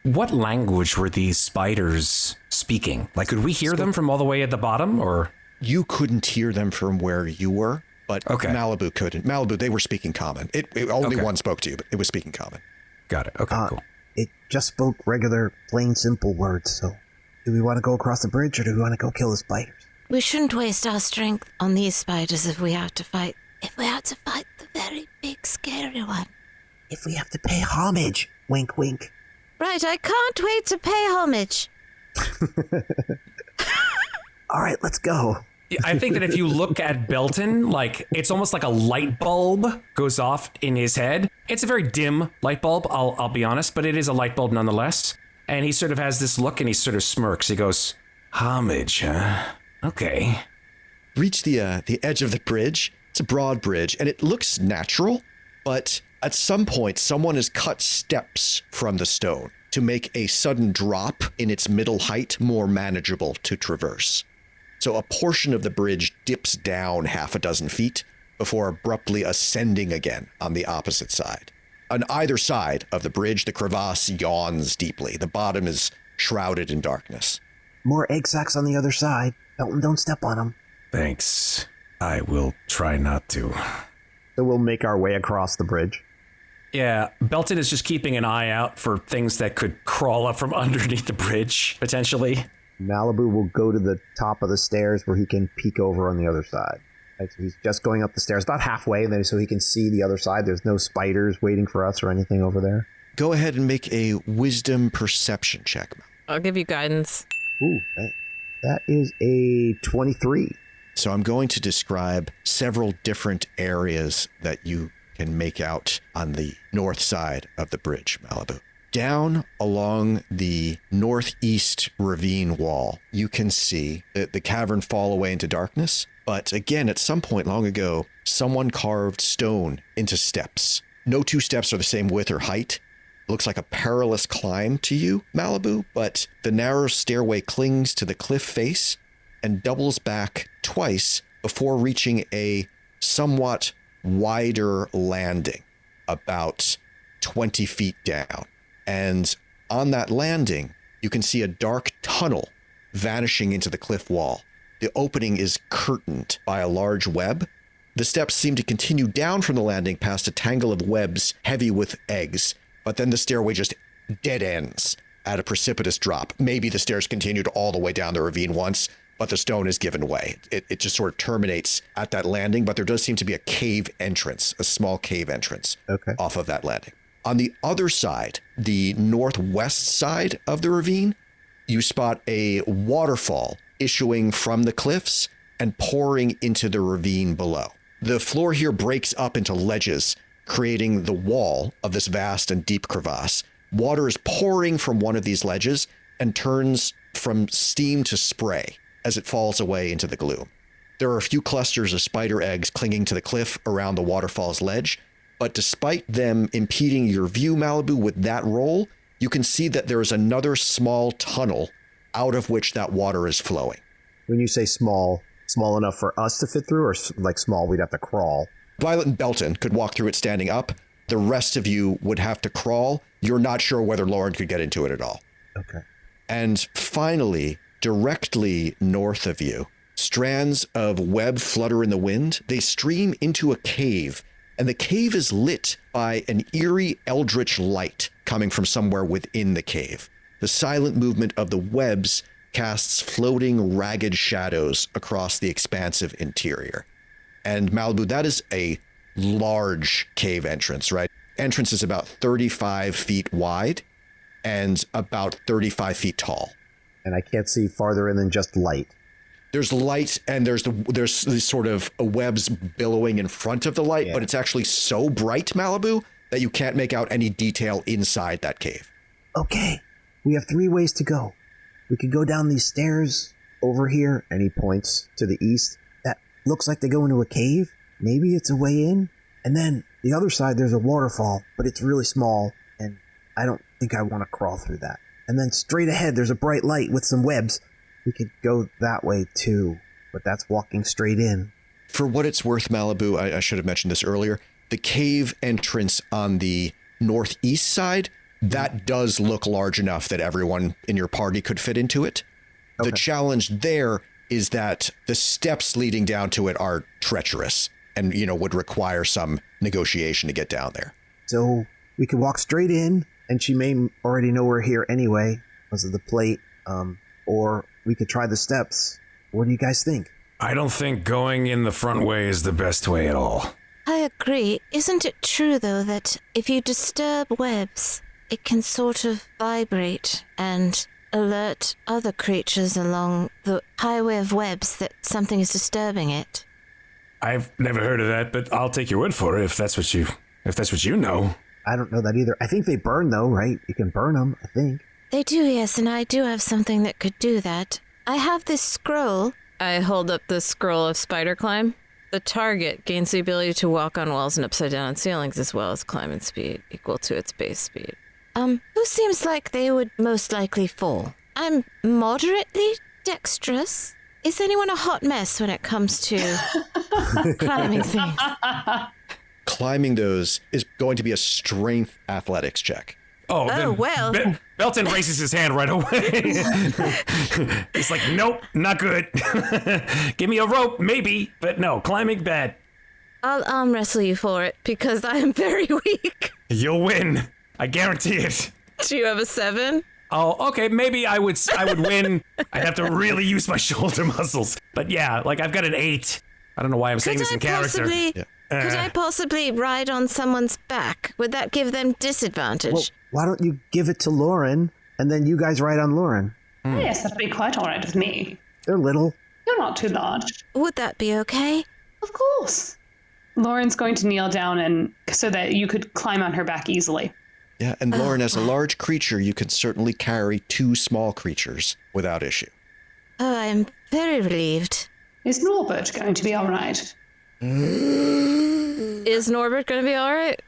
What language were these spiders speaking? Like, could we hear them from all the way at the bottom, or? you couldn't hear them from where you were, but Maliboo couldn't. Maliboo, they were speaking common. Only one spoke to you, but it was speaking common. Got it. Okay, cool. It just spoke regular, plain, simple words, so do we want to go across the bridge or do we want to go kill the spiders? We shouldn't waste our strength on these spiders if we have to fight. If we have to fight the very big, scary one. If we have to pay homage. Wink, wink. Right, I can't wait to pay homage. All right, let's go. I think that if you look at Belton, like, it's almost like a light bulb goes off in his head. It's a very dim light bulb, I'll be honest, but it is a light bulb nonetheless. And he sort of has this look and he sort of smirks. He goes, homage, huh? Okay. Reach the edge of the bridge. It's a broad bridge, and it looks natural, but at some point, someone has cut steps from the stone to make a sudden drop in its middle height more manageable to traverse. So a portion of the bridge dips down half a dozen feet before abruptly ascending again on the opposite side. On either side of the bridge, the crevasse yawns deeply. The bottom is shrouded in darkness. More egg sacs on the other side. Belton, don't step on them. Thanks. I will try not to. So we'll make our way across the bridge. Yeah, Belton is just keeping an eye out for things that could crawl up from underneath the bridge, potentially. Maliboo will go to the top of the stairs where he can peek over on the other side. Right, so he's just going up the stairs, about halfway, and then so he can see the other side. There's no spiders waiting for us or anything over there. Go ahead and make a wisdom perception check. I'll give you guidance. Ooh, that is a 23. So I'm going to describe several different areas that you can make out on the north side of the bridge, Maliboo. Down along the northeast ravine wall, you can see the cavern fall away into darkness. But again, at some point long ago, someone carved stone into steps. No two steps are the same width or height. It looks like a perilous climb to you, Maliboo, but the narrow stairway clings to the cliff face and doubles back twice before reaching a somewhat wider landing, about 20 feet down. And on that landing, you can see a dark tunnel vanishing into the cliff wall. The opening is curtained by a large web. The steps seem to continue down from the landing past a tangle of webs heavy with eggs, but then the stairway just dead ends at a precipitous drop. Maybe the stairs continued all the way down the ravine once, but the stone is given way. It just sort of terminates at that landing, but there does seem to be a cave entrance, a small cave entrance off of that landing. On the other side, the northwest side of the ravine, you spot a waterfall issuing from the cliffs and pouring into the ravine below. The floor here breaks up into ledges, creating the wall of this vast and deep crevasse. Water is pouring from one of these ledges and turns from steam to spray as it falls away into the gloom. There are a few clusters of spider eggs clinging to the cliff around the waterfall's ledge, but despite them impeding your view, Maliboo, with that roll, you can see that there is another small tunnel out of which that water is flowing. When you say small enough for us to fit through, or like small we'd have to crawl? Violet and Belton could walk through it standing up. The rest of you would have to crawl. You're not sure whether Loran could get into it at all. Okay. And finally, directly north of you, strands of web flutter in the wind. They stream into a cave, and the cave is lit by an eerie eldritch light coming from somewhere within the cave. The silent movement of the webs casts floating, ragged shadows across the expansive interior. And Maliboo, that is a large cave entrance, right? Entrance is about 35 feet wide and about 35 feet tall. And I can't see farther in than just light. There's light, and there's these sort of webs billowing in front of the light, but it's actually so bright, Maliboo, that you can't make out any detail inside that cave. Okay, we have 3 ways to go. We could go down these stairs over here, and he points to the east. That looks like they go into a cave. Maybe it's a way in. And then the other side, there's a waterfall, but it's really small, and I don't think I want to crawl through that. And then straight ahead, there's a bright light with some webs. We could go that way too, but that's walking straight in. For what it's worth, Maliboo, I should have mentioned this earlier, the cave entrance on the northeast side, that does look large enough that everyone in your party could fit into it. Okay. The challenge there is that the steps leading down to it are treacherous and, would require some negotiation to get down there. So we could walk straight in, and she may already know we're here anyway because of the plate, or we could try the steps. What do you guys think? I don't think going in the front way is the best way at all. I agree. Isn't it true, though, that if you disturb webs, it can sort of vibrate and alert other creatures along the highway of webs that something is disturbing it? I've never heard of that, but I'll take your word for it if that's what you know. I don't know that either. I think they burn, though, right? You can burn them, I think. They do, yes, and I do have something that could do that. I have this scroll. I hold up the scroll of spider climb. The target gains the ability to walk on walls and upside down on ceilings as well as climb in speed equal to its base speed. Who seems like they would most likely fall? I'm moderately dexterous. Is anyone a hot mess when it comes to climbing things? Climbing those is going to be a strength athletics check. Oh well. Belton raises his hand right away. He's like, nope, not good. Give me a rope, maybe, but no, climbing bad. I'll arm wrestle you for it because I am very weak. You'll win. I guarantee it. Do you have a 7? Oh, okay, maybe I would win. I'd have to really use my shoulder muscles. But yeah, like I've got an 8. I don't know why I'm saying this in character. Could I possibly ride on someone's back? Would that give them disadvantage? Well, why don't you give it to Loran, and then you guys ride on Loran? Yes, that'd be quite all right with me. They're little. You're not too large. Would that be okay? Of course. Lauren's going to kneel down and so that you could climb on her back easily. Yeah, and Loran, as a large creature, you can certainly carry 2 small creatures without issue. Oh, I'm very relieved. Is Norbert going to be all right? Is Norbert going to be all right?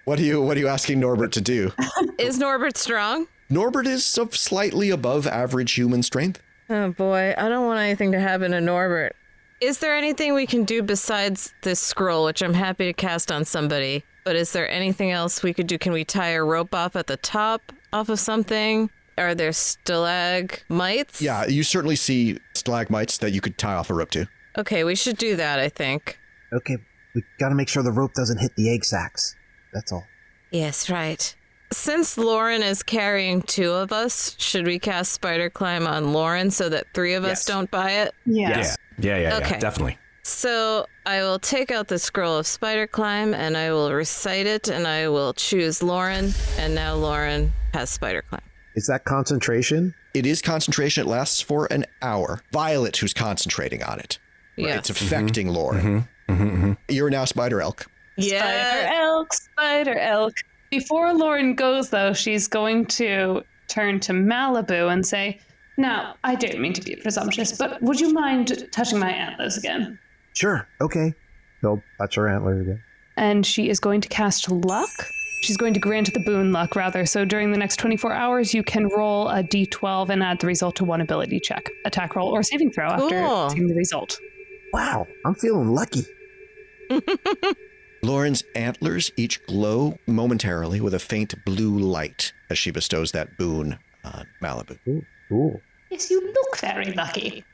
What are you asking Norbert to do? Is Norbert strong? Norbert is of slightly above average human strength. Oh boy, I don't want anything to happen to Norbert. Is there anything we can do besides this scroll, which I'm happy to cast on somebody? But is there anything else we could do? Can we tie a rope off at the top off of something? Are there stalagmites? Yeah, you certainly see stalagmites that you could tie off a rope to. Okay, we should do that, I think. Okay, we gotta make sure the rope doesn't hit the egg sacs. That's all. Yes, right. Since Loran is carrying 2 of us, should we cast Spider Climb on Loran so that 3 of us don't buy it? Yes. Yeah, Okay. definitely. So I will take out the scroll of Spider Climb and I will recite it and I will choose Loran, and now Loran has Spider Climb. Is that concentration? It is concentration. It lasts for an hour. Violet, who's concentrating on it. Yes. It's affecting Loran. You're now Spider Elk. Yeah. Spider Elk. Before Lauren goes, though, she's going to turn to Maliboo and say, "Now, I don't mean to be presumptuous, but would you mind touching my antlers again?" Sure. Okay. They'll touch her antler again. And she is going to cast Luck. She's going to grant the boon Luck, rather. So during the next 24 hours, you can roll a d12 and add the result to one ability check, attack roll, or saving throw after seeing the result. Wow, I'm feeling lucky. Lauren's antlers each glow momentarily with a faint blue light as she bestows that boon on Maliboo. Ooh, cool. Yes, you look very lucky.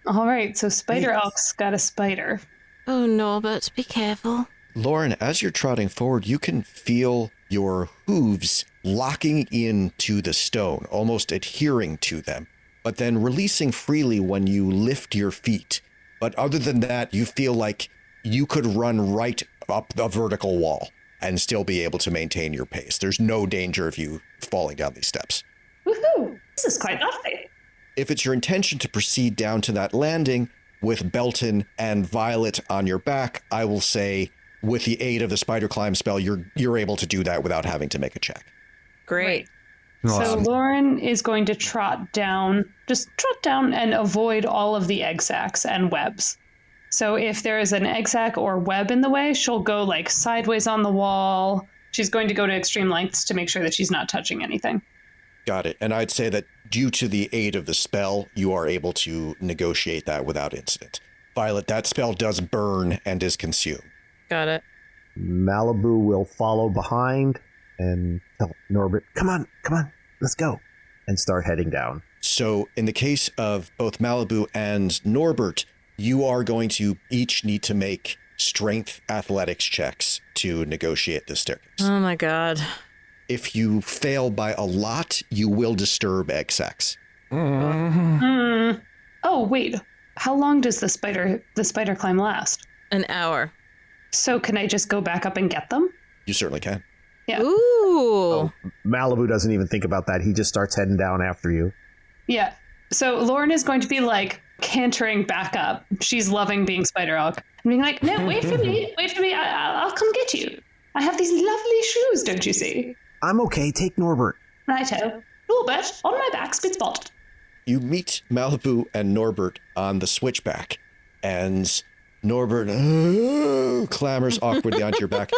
All right, so Spider Elk's got a spider. Oh, Norbert, be careful. Lauren, as you're trotting forward, you can feel your hooves locking into the stone, almost adhering to them, but then releasing freely when you lift your feet. But other than that, you feel like you could run right up the vertical wall and still be able to maintain your pace. There's no danger of you falling down these steps. Woohoo! This is quite lovely. If it's your intention to proceed down to that landing with Belton and Violet on your back, I will say with the aid of the spider climb spell, you're able to do that without having to make a check. Great. So Lauren is going to trot down and avoid all of the egg sacs and webs. So if there is an egg sac or web in the way, she'll go like sideways on the wall. She's going to go to extreme lengths to make sure that she's not touching anything. Got it. And I'd say that due to the aid of the spell, you are able to negotiate that without incident. Violet, that spell does burn and is consumed. Got it. Maliboo will follow behind and tell Norbert, come on, let's go, and start heading down. So in the case of both Maliboo and Norbert, you are going to each need to make strength athletics checks to negotiate the staircase. Oh my god. If you fail by a lot, you will disturb egg sacs. Oh, wait. How long does the spider climb last? An hour. So can I just go back up and get them? You certainly can. Yeah. Ooh. Maliboo doesn't even think about that. He just starts heading down after you. Yeah. So Lauren is going to be like cantering back up. She's loving being Spider Elk. And being like, no, wait for me. I'll come get you. I have these lovely shoes, don't you see? I'm okay. Take Norbert. Righto. Norbert, on my back, spot. You meet Maliboo and Norbert on the switchback, and Norbert clambers awkwardly onto your back.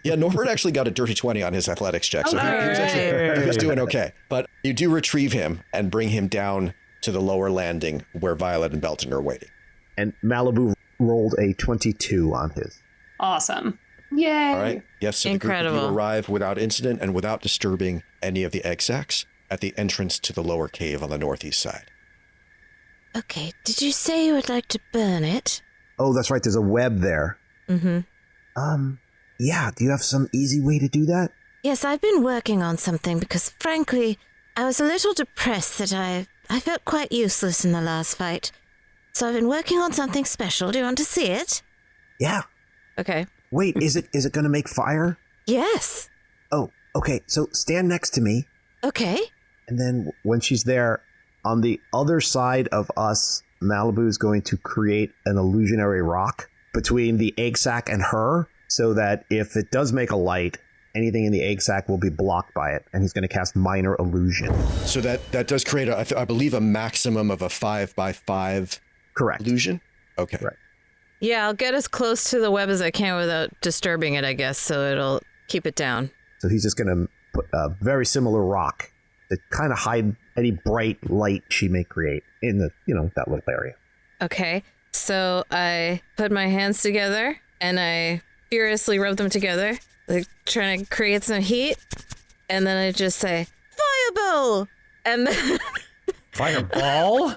Yeah, Norbert actually got a dirty 20 on his athletics check, so he was doing okay. But you do retrieve him and bring him down to the lower landing where Violet and Belton are waiting. And Maliboo rolled a 22 on his. Awesome. Yay. All right. Yes, so Incredible. The group of you arrive without incident and without disturbing any of the egg sacs at the entrance to the lower cave on the northeast side. Okay, did you say you would like to burn it? Oh, that's right. There's a web there. Mm-hmm. Yeah. Do you have some easy way to do that? Yes, I've been working on something because, frankly, I was a little depressed that I felt quite useless in the last fight. So I've been working on something special. Do you want to see it? Yeah. Okay. Wait, is it going to make fire? Yes. Oh, okay. So stand next to me. Okay. And then when she's there, on the other side of us, Maliboo is going to create an illusionary rock between the egg sac and her, so that if it does make a light, anything in the egg sac will be blocked by it, and he's going to cast minor illusion. So that does create, I believe, a maximum of a 5x5 Correct. illusion? Okay. Right. Yeah, I'll get as close to the web as I can without disturbing it, I guess, so it'll keep it down. So he's just going to put a very similar rock to kind of hide any bright light she may create in the, that little area. Okay, so I put my hands together and I furiously rub them together, like trying to create some heat, and then I just say, "Fireball!" And then Fireball?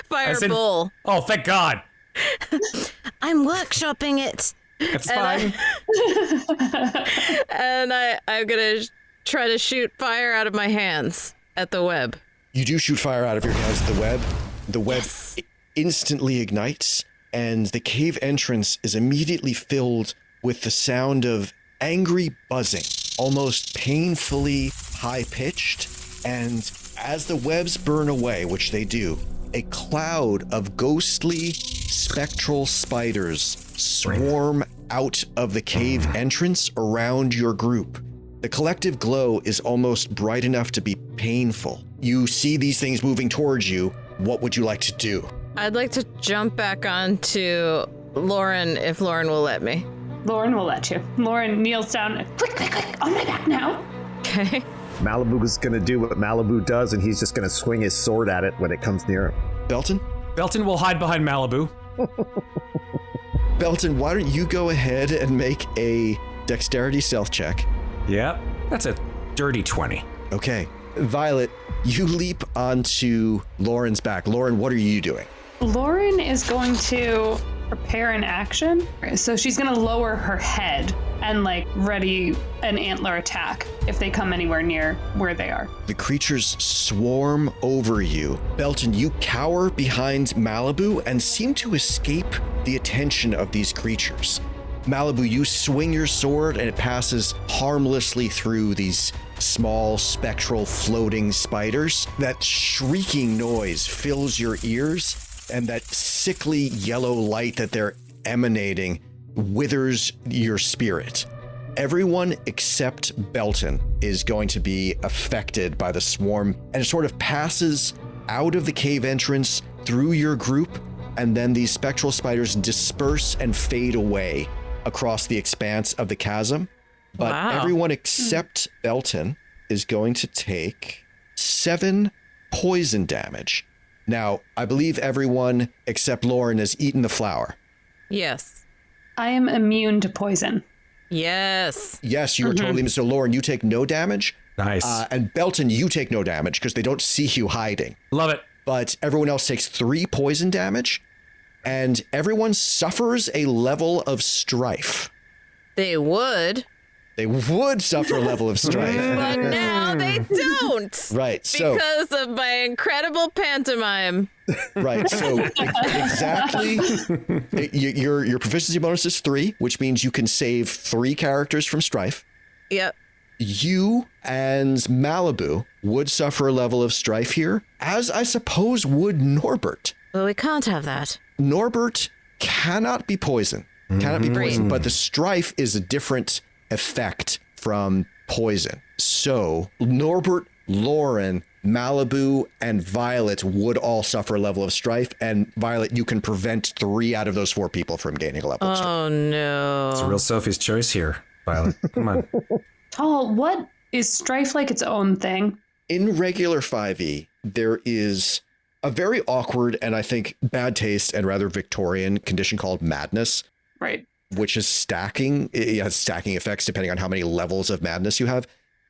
fireball. Oh, thank God. I'm workshopping it. It's fine. And I'm gonna try to shoot fire out of my hands at the web. You do shoot fire out of your hands at the web. The web instantly ignites, and the cave entrance is immediately filled with the sound of angry buzzing, almost painfully high-pitched. And as the webs burn away, which they do, a cloud of ghostly, spectral spiders swarm out of the cave entrance around your group. The collective glow is almost bright enough to be painful. You see these things moving towards you. What would you like to do? I'd like to jump back onto Loran if Loran will let me. Loran will let you. Loran kneels down. Quick, on my back now. Okay. Maliboo is going to do what Maliboo does, and he's just going to swing his sword at it when it comes near him. Belton? Belton will hide behind Maliboo. Belton, why don't you go ahead and make a dexterity stealth check? Yep, that's a dirty 20. Okay. Violet, you leap onto Lauren's back. Lauren, what are you doing? Loran is going to prepare an action. So she's going to lower her head and ready an antler attack if they come anywhere near where they are. The creatures swarm over you. Belton, you cower behind Maliboo and seem to escape the attention of these creatures. Maliboo, you swing your sword and it passes harmlessly through these small spectral floating spiders. That shrieking noise fills your ears, and that sickly yellow light that they're emanating withers your spirit. Everyone except Belton is going to be affected by the swarm, and it sort of passes out of the cave entrance through your group, and then these spectral spiders disperse and fade away across the expanse of the chasm. But everyone except Belton is going to take 7 poison damage. Now, I believe everyone except Loran has eaten the flower. Yes. I am immune to poison. Yes. Yes, you're totally... So, Loran, you take no damage. Nice. And Belton, you take no damage because they don't see you hiding. Love it. But everyone else takes 3 poison damage, and everyone suffers a level of strife. They would. They would suffer a level of strife. But now they don't. Right, so... Because of my incredible pantomime. Right, so exactly, your proficiency bonus is 3, which means you can save 3 characters from strife. Yep. You and Maliboo would suffer a level of strife here, as I suppose would Norbert. Well, we can't have that. Norbert cannot be poisoned. Cannot be poisoned, but the strife is a different effect from poison. So Norbert, Loran, Maliboo, and Violet would all suffer a level of strife, and Violet, you can prevent 3 out of those 4 people from gaining a level of strife. Oh, no. It's a real Sophie's choice here, Violet. Come on. Tall, what is strife its own thing? In regular 5e, there is a very awkward and I think bad taste and rather Victorian condition called madness. Right. Which is stacking. It has stacking effects depending on how many levels of madness you have.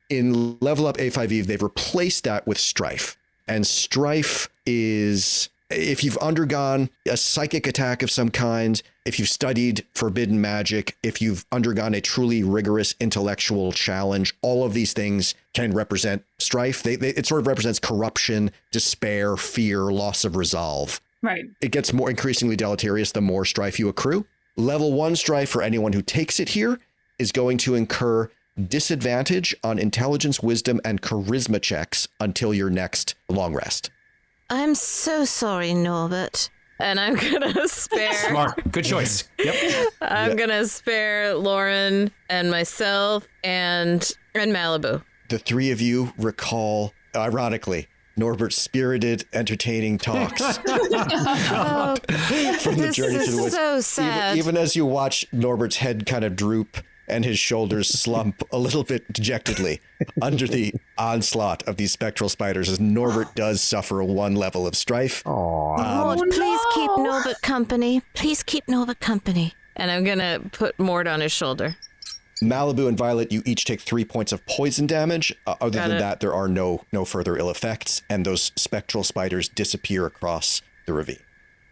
In Level Up A5E, they've replaced that with strife. And strife is if you've undergone a psychic attack of some kind, if you've studied forbidden magic, if you've undergone a truly rigorous intellectual challenge, all of these things can represent strife. It sort of represents corruption, despair, fear, loss of resolve. Right. It gets more increasingly deleterious the more strife you accrue. Level 1 strife for anyone who takes it here is going to incur disadvantage on intelligence, wisdom, and charisma checks until your next long rest. I'm so sorry, Norbert. And I'm gonna spare. Smart. Good choice. Yep. I'm gonna spare Loran and myself and Maliboo. The 3 of you recall, ironically, Norbert's spirited, entertaining talks from the journey to the woods. So sad. Even as you watch Norbert's head kind of droop and his shoulders slump a little bit dejectedly under the onslaught of these spectral spiders, as Norbert does suffer 1 level of strife. Lord, please keep Norbert company. Please keep Norbert company. And I'm gonna put Mort on his shoulder. Maliboo and Violet, you each take 3 points of poison damage. Other than that, there are no further ill effects, and those spectral spiders disappear across the ravine.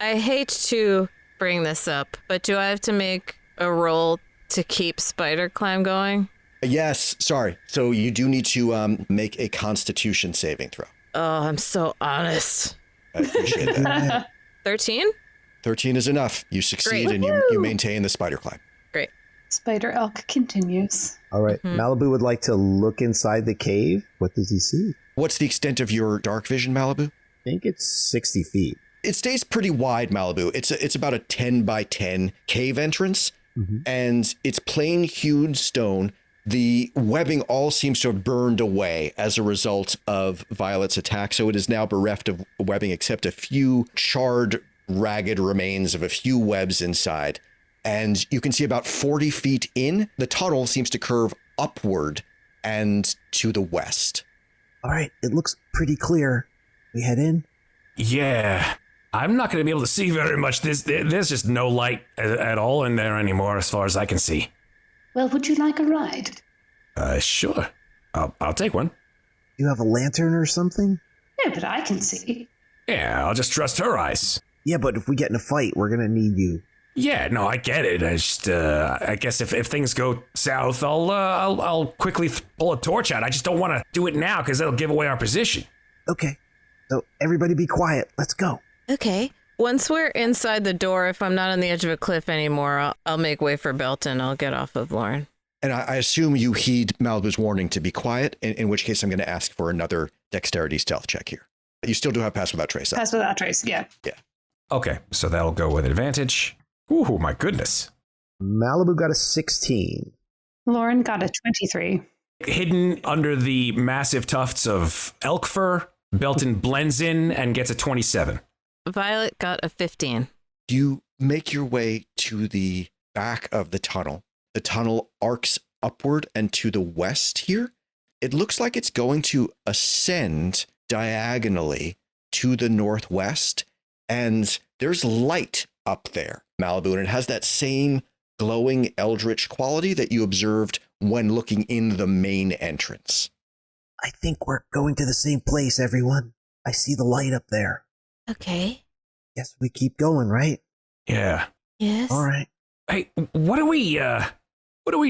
I hate to bring this up, but do I have to make a roll to keep Spider Climb going? Yes, sorry. So you do need to make a Constitution saving throw. Oh, I'm so honest. I appreciate that. 13? 13 is enough. You succeed Great. and you maintain the spider climb. Great. Spider Elk continues. All right. Maliboo would like to look inside the cave. What does he see? What's the extent of your dark vision, Maliboo? I think it's 60 feet. It stays pretty wide, Maliboo. It's about a 10 by 10 cave entrance, and it's plain hewed stone. The webbing all seems to have burned away as a result of Violet's attack, so it is now bereft of webbing except a few charred, ragged remains of a few webs inside. And you can see about 40 feet in, the tunnel seems to curve upward and to the west. All right. It looks pretty clear. We head in? Yeah. I'm not going to be able to see very much. There's just no light at all in there anymore as far as I can see. Well, would you like a ride? Sure. I'll take one. You have a lantern or something? Yeah, but I can see. Yeah, I'll just trust her eyes. Yeah, but if we get in a fight, we're going to need you. Yeah, no, I get it. I just, I guess if things go south, I'll quickly pull a torch out. I just don't want to do it now because that'll give away our position. Okay. So everybody be quiet. Let's go. Okay. Once we're inside the door, if I'm not on the edge of a cliff anymore, I'll make way for Belton. I'll get off of Loran. And I assume you heed Maliboo's warning to be quiet, in which case I'm going to ask for another dexterity stealth check here. You still do have pass without trace. Pass without trace, yeah. Yeah. Okay, so that'll go with advantage. Ooh, my goodness. Maliboo got a 16. Loran got a 23. Hidden under the massive tufts of elk fur, Belton blends in and gets a 27. Violet got a 15. You make your way to the back of the tunnel. The tunnel arcs upward and to the west here. It looks like it's going to ascend diagonally to the northwest, and there's light up there, Maliboo, and it has that same glowing eldritch quality that you observed when looking in the main entrance. I think we're going to the same place, everyone. I see the light up there. Okay. Guess we keep going, right? Yeah. Yes. All right. Hey, what do we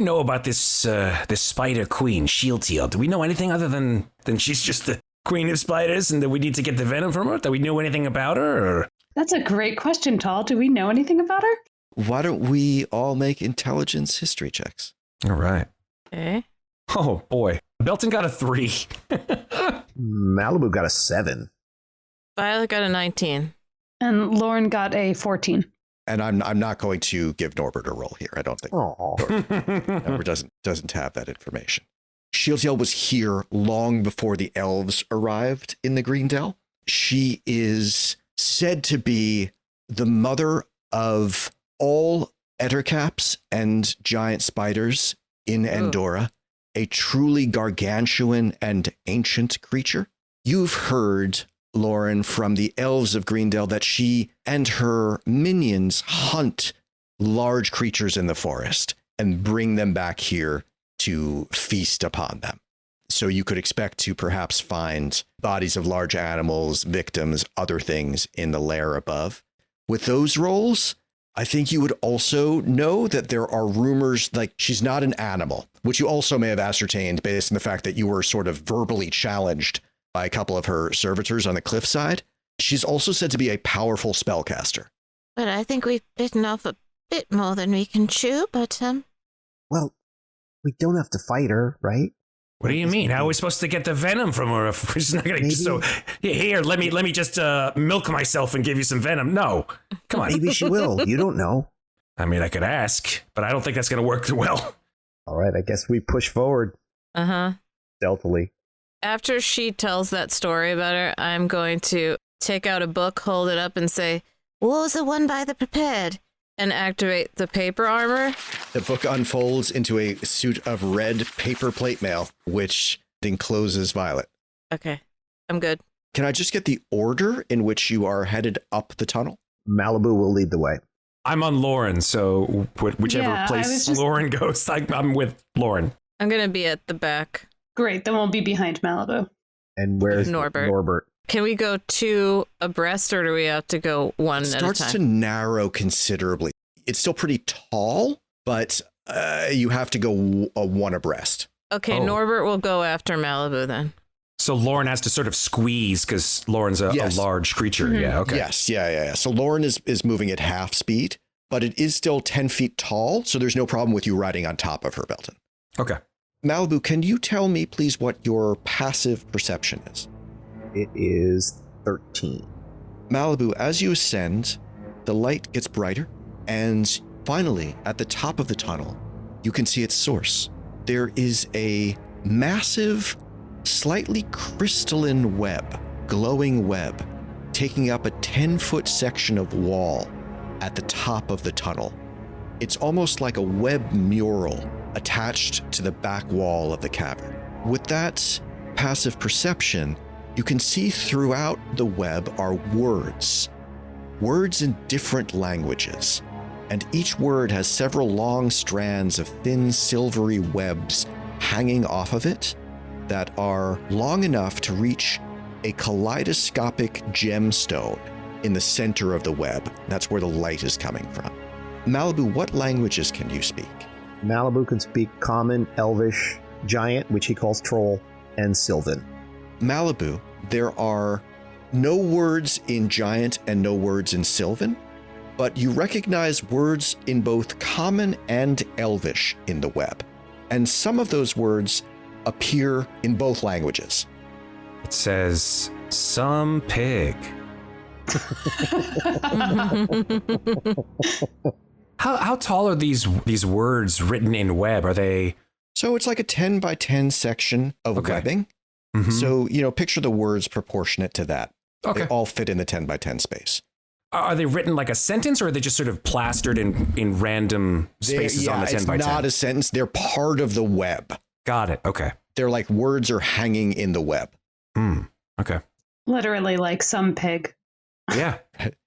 know about this this spider queen, Shieldteal? Do we know anything other than she's just the queen of spiders and that we need to get the venom from her? Do we know anything about her? Or? That's a great question, Tall. Do we know anything about her? Why don't we all make intelligence history checks? All right. Okay. Oh, boy. Belton got a 3. Maliboo got a 7. Violet got a 19. And Loran got a 14. And I'm not going to give Norbert a roll here. I don't think Oh. Norbert doesn't have that information. Shieldtail was here long before the elves arrived in the Green Dell. She is said to be the mother of all ettercaps and giant spiders in Andorra, a truly gargantuan and ancient creature. You've heard, Loran, from the elves of Greendale that she and her minions hunt large creatures in the forest and bring them back here to feast upon them. So you could expect to perhaps find bodies of large animals, victims, other things in the lair above. With those rolls, I think you would also know that there are rumors like she's not an animal, which you also may have ascertained based on the fact that you were sort of verbally challenged by a couple of her servitors on the cliffside. She's also said to be a powerful spellcaster. But I think we've bitten off a bit more than we can chew, but, Well, we don't have to fight her, right? What do you mean? How are we supposed to get the venom from her if we're just not going to? So here, let me just milk myself and give you some venom. No, come on. Maybe she will. You don't know. I mean, I could ask, but I don't think that's going to work well. All right, I guess we push forward Uh-huh. stealthily. After she tells that story about her, I'm going to take out a book, hold it up, and say, war's the one by the prepared. and activate the paper armor. The book unfolds into a suit of red paper plate mail, which encloses Violet. Okay, I'm good. Can I just get the order in which you are headed up the tunnel? Maliboo will lead the way. I'm on Loran, so whichever place Loran goes, I'm with Loran. I'm going to be at the back. Great, then we'll be behind Maliboo. And where's Norbert? Can we go two abreast, or do we have to go one at a time? It starts to narrow considerably. It's still pretty tall, but You have to go one abreast. Okay, Oh. Norbert will go after Maliboo then. So Loran has to sort of squeeze because Loran's a Yes. large creature. Yeah, okay. Yes, yeah. So Loran is moving at half speed, but it is still 10 feet tall, so there's no problem with you riding on top of her, Belton. Okay. Maliboo, can you tell me, please, what your passive perception is? It is 13. Maliboo, as you ascend, the light gets brighter, and finally, at the top of the tunnel, you can see its source. There is a massive, slightly crystalline web, glowing web, taking up a 10-foot section of wall at the top of the tunnel. It's almost like a web mural attached to the back wall of the cavern. With that passive perception, you can see throughout the web are words in different languages, and each word has several long strands of thin silvery webs hanging off of it that are long enough to reach a kaleidoscopic gemstone in the center of the web. That's where the light is coming from. Maliboo, what languages can you speak? Maliboo can speak Common, Elvish, Giant, which he calls Troll, and Sylvan. Maliboo, there are no words in Giant and no words in Sylvan, but you recognize words in both Common and Elvish in the web. And some of those words appear in both languages. It says, some pig. How tall are these words written in web? Are they... So it's like a 10 by 10 section of Okay. webbing. Mhm. So, picture the words proportionate to that. Okay. They all fit in the 10 by 10 space. Are they written like a sentence, or are they just sort of plastered in random spaces on the 10 by 10? It's not a sentence. They're part of the web. Got it. Okay. They're like words are hanging in the web. Okay. Literally like some pig. Yeah.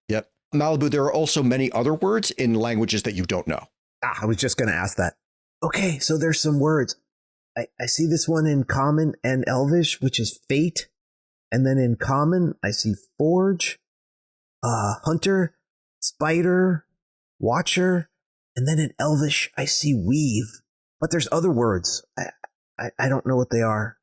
Yep. Maliboo, there are also many other words in languages that you don't know. I was just going to ask that. Okay, so there's some words. I see this one in Common and Elvish, which is fate. And then in Common, I see forge, hunter, spider, watcher. And then in Elvish, I see weave. But there's other words. I don't know what they are.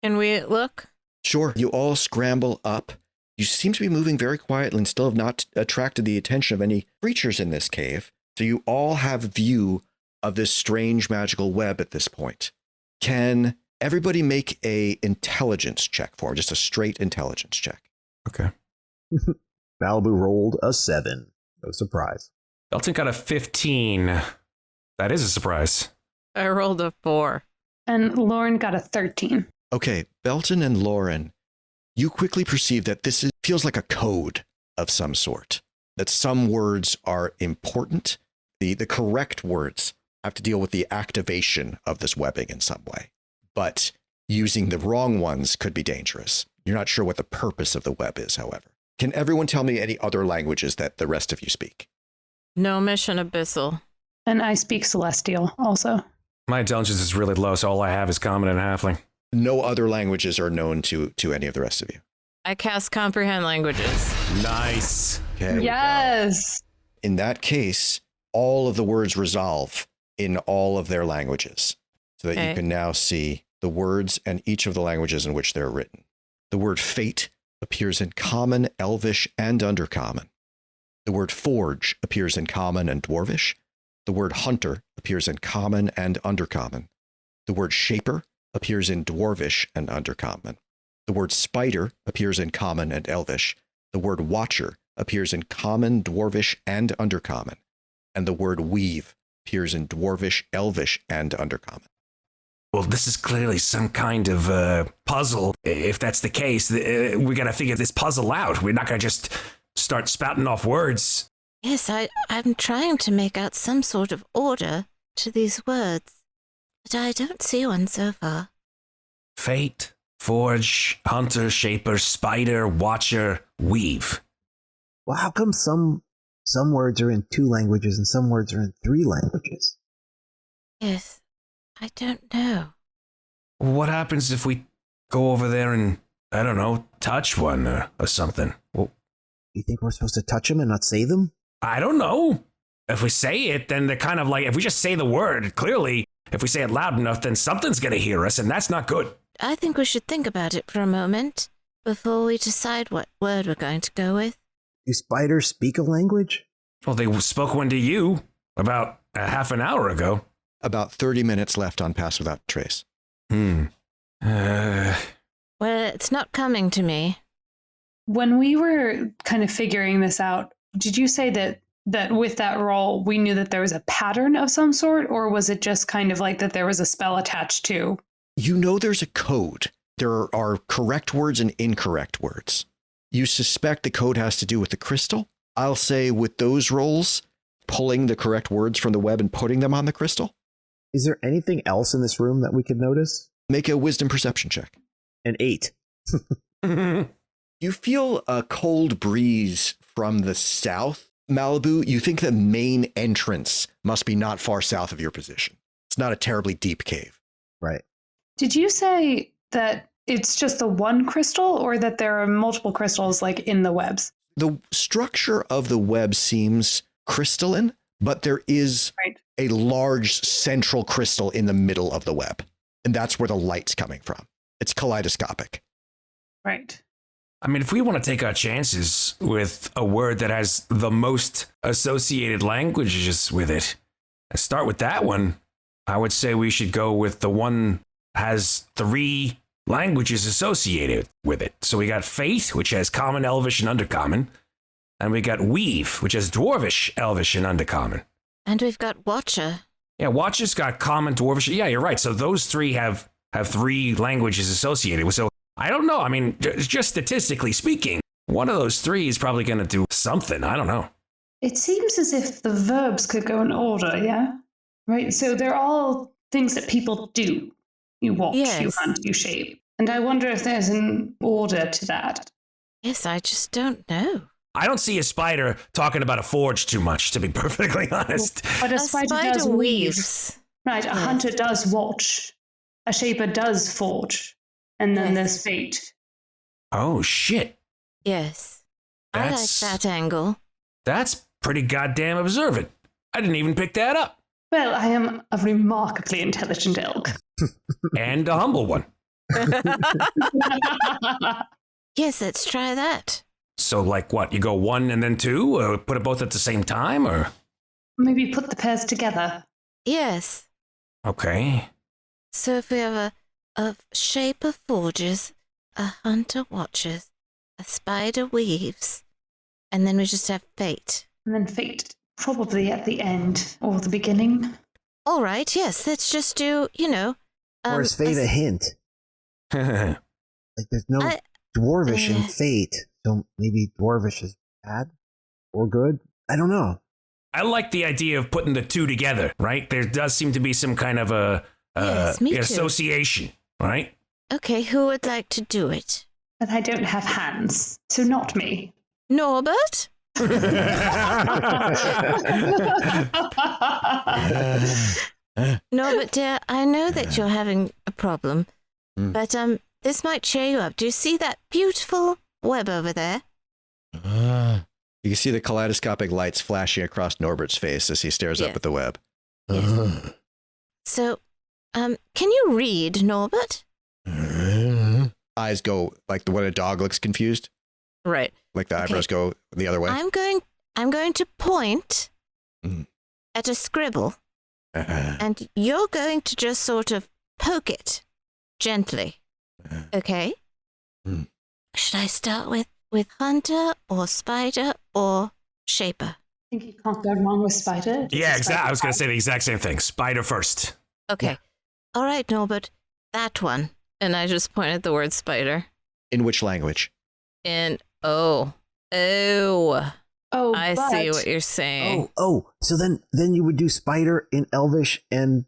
Can we look? Sure. You all scramble up. You seem to be moving very quietly and still have not attracted the attention of any creatures in this cave. So you all have view of this strange magical web at this point. Can everybody make a intelligence check for him? Just a straight intelligence check. Okay. Maliboo rolled a 7. No surprise. Belton got a 15. That is a surprise. I rolled a 4. And Lauren got a 13. Okay, Belton and Loran, you quickly perceive that this feels like a code of some sort, that some words are important. The correct words have to deal with the activation of this webbing in some way, but using the wrong ones could be dangerous. You're not sure what the purpose of the web is, however. Can everyone tell me any other languages that the rest of you speak? Gnomish and Abyssal. And I speak Celestial also. My intelligence is really low, so all I have is Common and Halfling. No other languages are known to any of the rest of you. I cast Comprehend Languages. Nice. Okay. Yes. In that case, all of the words resolve in all of their languages so that you Okay. can now see the words and each of the languages in which they're written. The word fate appears in Common, Elvish, and Undercommon. The word forge appears in Common and Dwarvish. The word hunter appears in Common and Undercommon. The word shaper appears in Dwarvish and Undercommon. The word spider appears in Common and Elvish. The word watcher appears in Common, Dwarvish, and Undercommon. And the word weave appears in Dwarvish, Elvish, and Undercommon. Well, this is clearly some kind of puzzle. If that's the case, we got to figure this puzzle out. We're not going to just start spouting off words. Yes, I'm trying to make out some sort of order to these words, but I don't see one so far. Fate, forge, hunter, shaper, spider, watcher, weave. Well, how come some words are in 2 languages and some words are in 3 languages? Yes, I don't know. What happens if we go over there and, I don't know, touch one or something? Well, You think we're supposed to touch them and not say them? I don't know. if we say it, then they're kind of like, if we just say the word, clearly, if we say it loud enough, then something's going to hear us, and that's not good. I think we should think about it for a moment before we decide what word we're going to go with. Do spiders speak a language? Well, they spoke one to you about a half an hour ago. About 30 minutes left on Pass Without Trace. Well, it's not coming to me. When we were kind of figuring this out, did you say that with that roll, we knew that there was a pattern of some sort, or was it just kind of like that there was a spell attached to? You know there's a code. There are correct words and incorrect words. You suspect the code has to do with the crystal. I'll say with those rolls, pulling the correct words from the web and putting them on the crystal. Is there anything else in this room that we could notice? Make a wisdom perception check. An 8. You feel a cold breeze from the south. Maliboo, you think the main entrance must be not far south of your position. It's not a terribly deep cave. Right. Did you say that it's just the one crystal, or that there are multiple crystals like in the webs? The structure of the web seems crystalline, but there is a large central crystal in the middle of the web. And that's where the light's coming from. It's kaleidoscopic. Right. I mean, if we want to take our chances with a word that has the most associated languages with it, and start with that one, I would say we should go with the one that has 3 languages associated with it. So we got Fate, which has Common, Elvish, and Undercommon. And we got Weave, which has Dwarvish, Elvish, and Undercommon. And we've got Watcher. Yeah, Watcher's got Common, Dwarvish. Yeah, you're right. So those 3 have 3 languages associated with. So I don't know. I mean, just statistically speaking, one of those 3 is probably going to do something. I don't know. It seems as if the verbs could go in order, yeah? Right, so they're all things that people do. You walk, Yes. you hunt, you shape. And I wonder if there's an order to that. Yes, I just don't know. I don't see a spider talking about a forge too much, to be perfectly honest. But a spider does weave. Right, a Yes. hunter does watch. A shaper does forge. And then Yes. there's fate. Oh, shit. Yes. I like That's- that angle. That's pretty goddamn observant. I didn't even pick that up. Well, I am a remarkably intelligent elk. And a humble one. Yes, let's try that. So, like what? You go 1 and then 2? Or put it both at the same time? Or Maybe put the pairs together. Yes. okay. So if we have a shaper forges, a hunter watches, a spider weaves, and then we just have fate. And then fate, probably at the end or the beginning. All right, yes, let's just do, Or is fate a hint? Like there's no I- dwarvish in uh, fate. So maybe dwarvish is bad or good? I don't know. I like the idea of putting the 2 together, right? There does seem to be some kind of a Yes, me too. association, right? Okay, who would like to do it? But I don't have hands, so not me. Norbert? Norbert, dear, I know that you're having a problem, but this might cheer you up. Do you see that beautiful web over there? You can see the kaleidoscopic lights flashing across Norbert's face as he stares Yes. up at the web. Yes. So, can you read, Norbert? Eyes go like when a dog looks confused, Right. like the Okay. eyebrows go the other way. I'm going to point Mhm. at a scribble, Uh, and you're going to just sort of poke it gently. Okay? Mm. Should I start with hunter or spider or shaper? I think you can't go wrong with spider. Yeah, exactly. I was going to say the exact same thing. Spider first. Okay. All right, Norbert. That one. And I just pointed the word spider. In which language? And oh, Oh, I but see what you're saying. So then you would do spider in Elvish and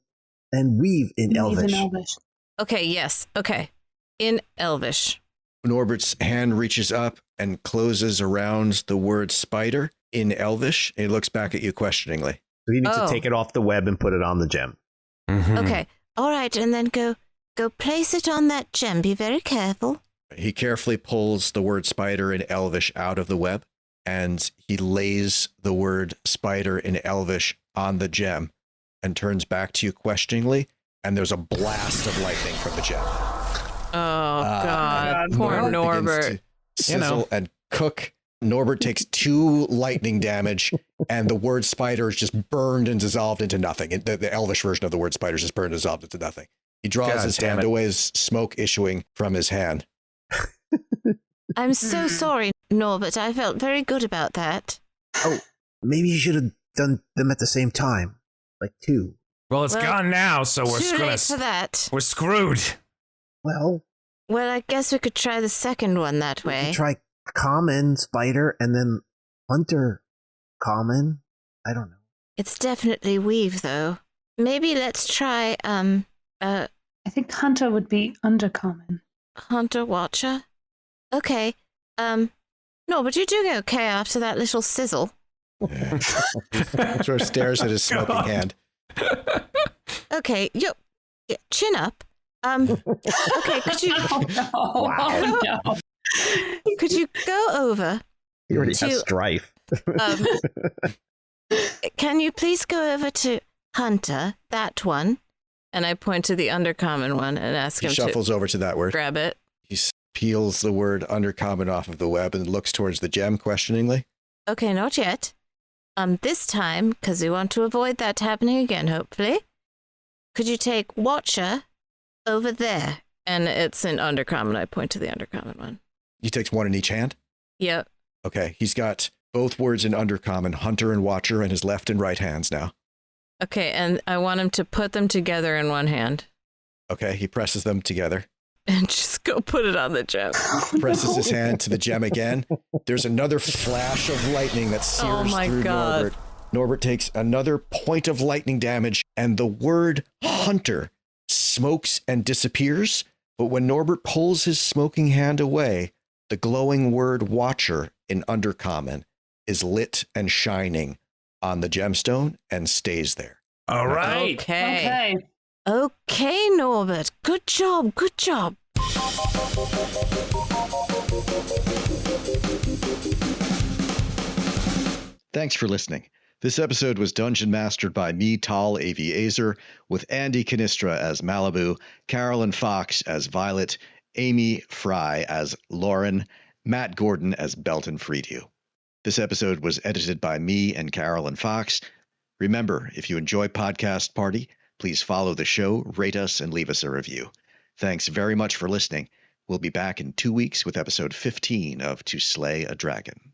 weave in Elvish. Even Elvish. Okay, yes. Okay. In Elvish. Norbert's hand reaches up and closes around the word spider in Elvish. He looks back at you questioningly. So you need Oh. to take it off the web and put it on the gem. Mhm. Okay. All right, and then go place it on that gem. Be very careful. He carefully pulls the word spider in Elvish out of the web. and he lays the word spider in Elvish on the gem and turns back to you questioningly, and there's a blast of lightning from the gem. Oh, God. Poor Norbert. Begins to sizzle and cook. Norbert takes 2 lightning damage, and the word spider is just burned and dissolved into nothing. The Elvish version of the word spider is just burned and dissolved into nothing. He draws his hand away, his smoke issuing from his hand. I'm so sorry, Norbert. I felt very good about that. Oh, maybe you should have done them at the same time. Like 2. Well, it's gone now, so we're Too late for that. We're screwed. Well, I guess we could try the second one that way. try common spider and then hunter common. I don't know. It's definitely weave, though. Maybe let's try, I think hunter would be undercommon. hunter watcher. Okay. Norbert, you're doing okay after that little sizzle. Sort of stares at his smoking hand. Okay, chin up. Okay, could you could you go over? He already has strife. Can you please go over to Hunter, that one? And I point to the undercommon one and ask him He shuffles over to that word. grab it. He peels the word undercommon off of the web and looks towards the gem questioningly. Okay, not yet. This time, because we want to avoid that happening again, hopefully. Could you take Watcher over there? And it's in undercommon. I point to the undercommon one. He takes 1 in each hand? Yep. Okay, he's got both words in undercommon, hunter and watcher, in his left and right hands now. Okay, and I want him to put them together in one hand. Okay, he presses them together. And just go put it on the gem. Presses his hand to the gem again. There's another flash of lightning that sears through Norbert. Norbert takes another point of lightning damage, and the word hunter smokes and disappears. But when Norbert pulls his smoking hand away, the glowing word watcher in undercommon is lit and shining on the gemstone and stays there. All right. Okay. Okay, Norbert. Good job, good job. Thanks for listening. This episode was dungeon mastered by me, Tal Aviezer, with Andy Cannistra as Maliboo, Carolyn Fox as Violet, Amy Frey as Loran, Matt Gordon as Belton Freedew. This episode was edited by me and Carolyn Fox. Remember, if you enjoy Podcast Party, please follow the show, rate us, and leave us a review. Thanks very much for listening. We'll be back in 2 weeks with episode 15 of To Slay a Dragon.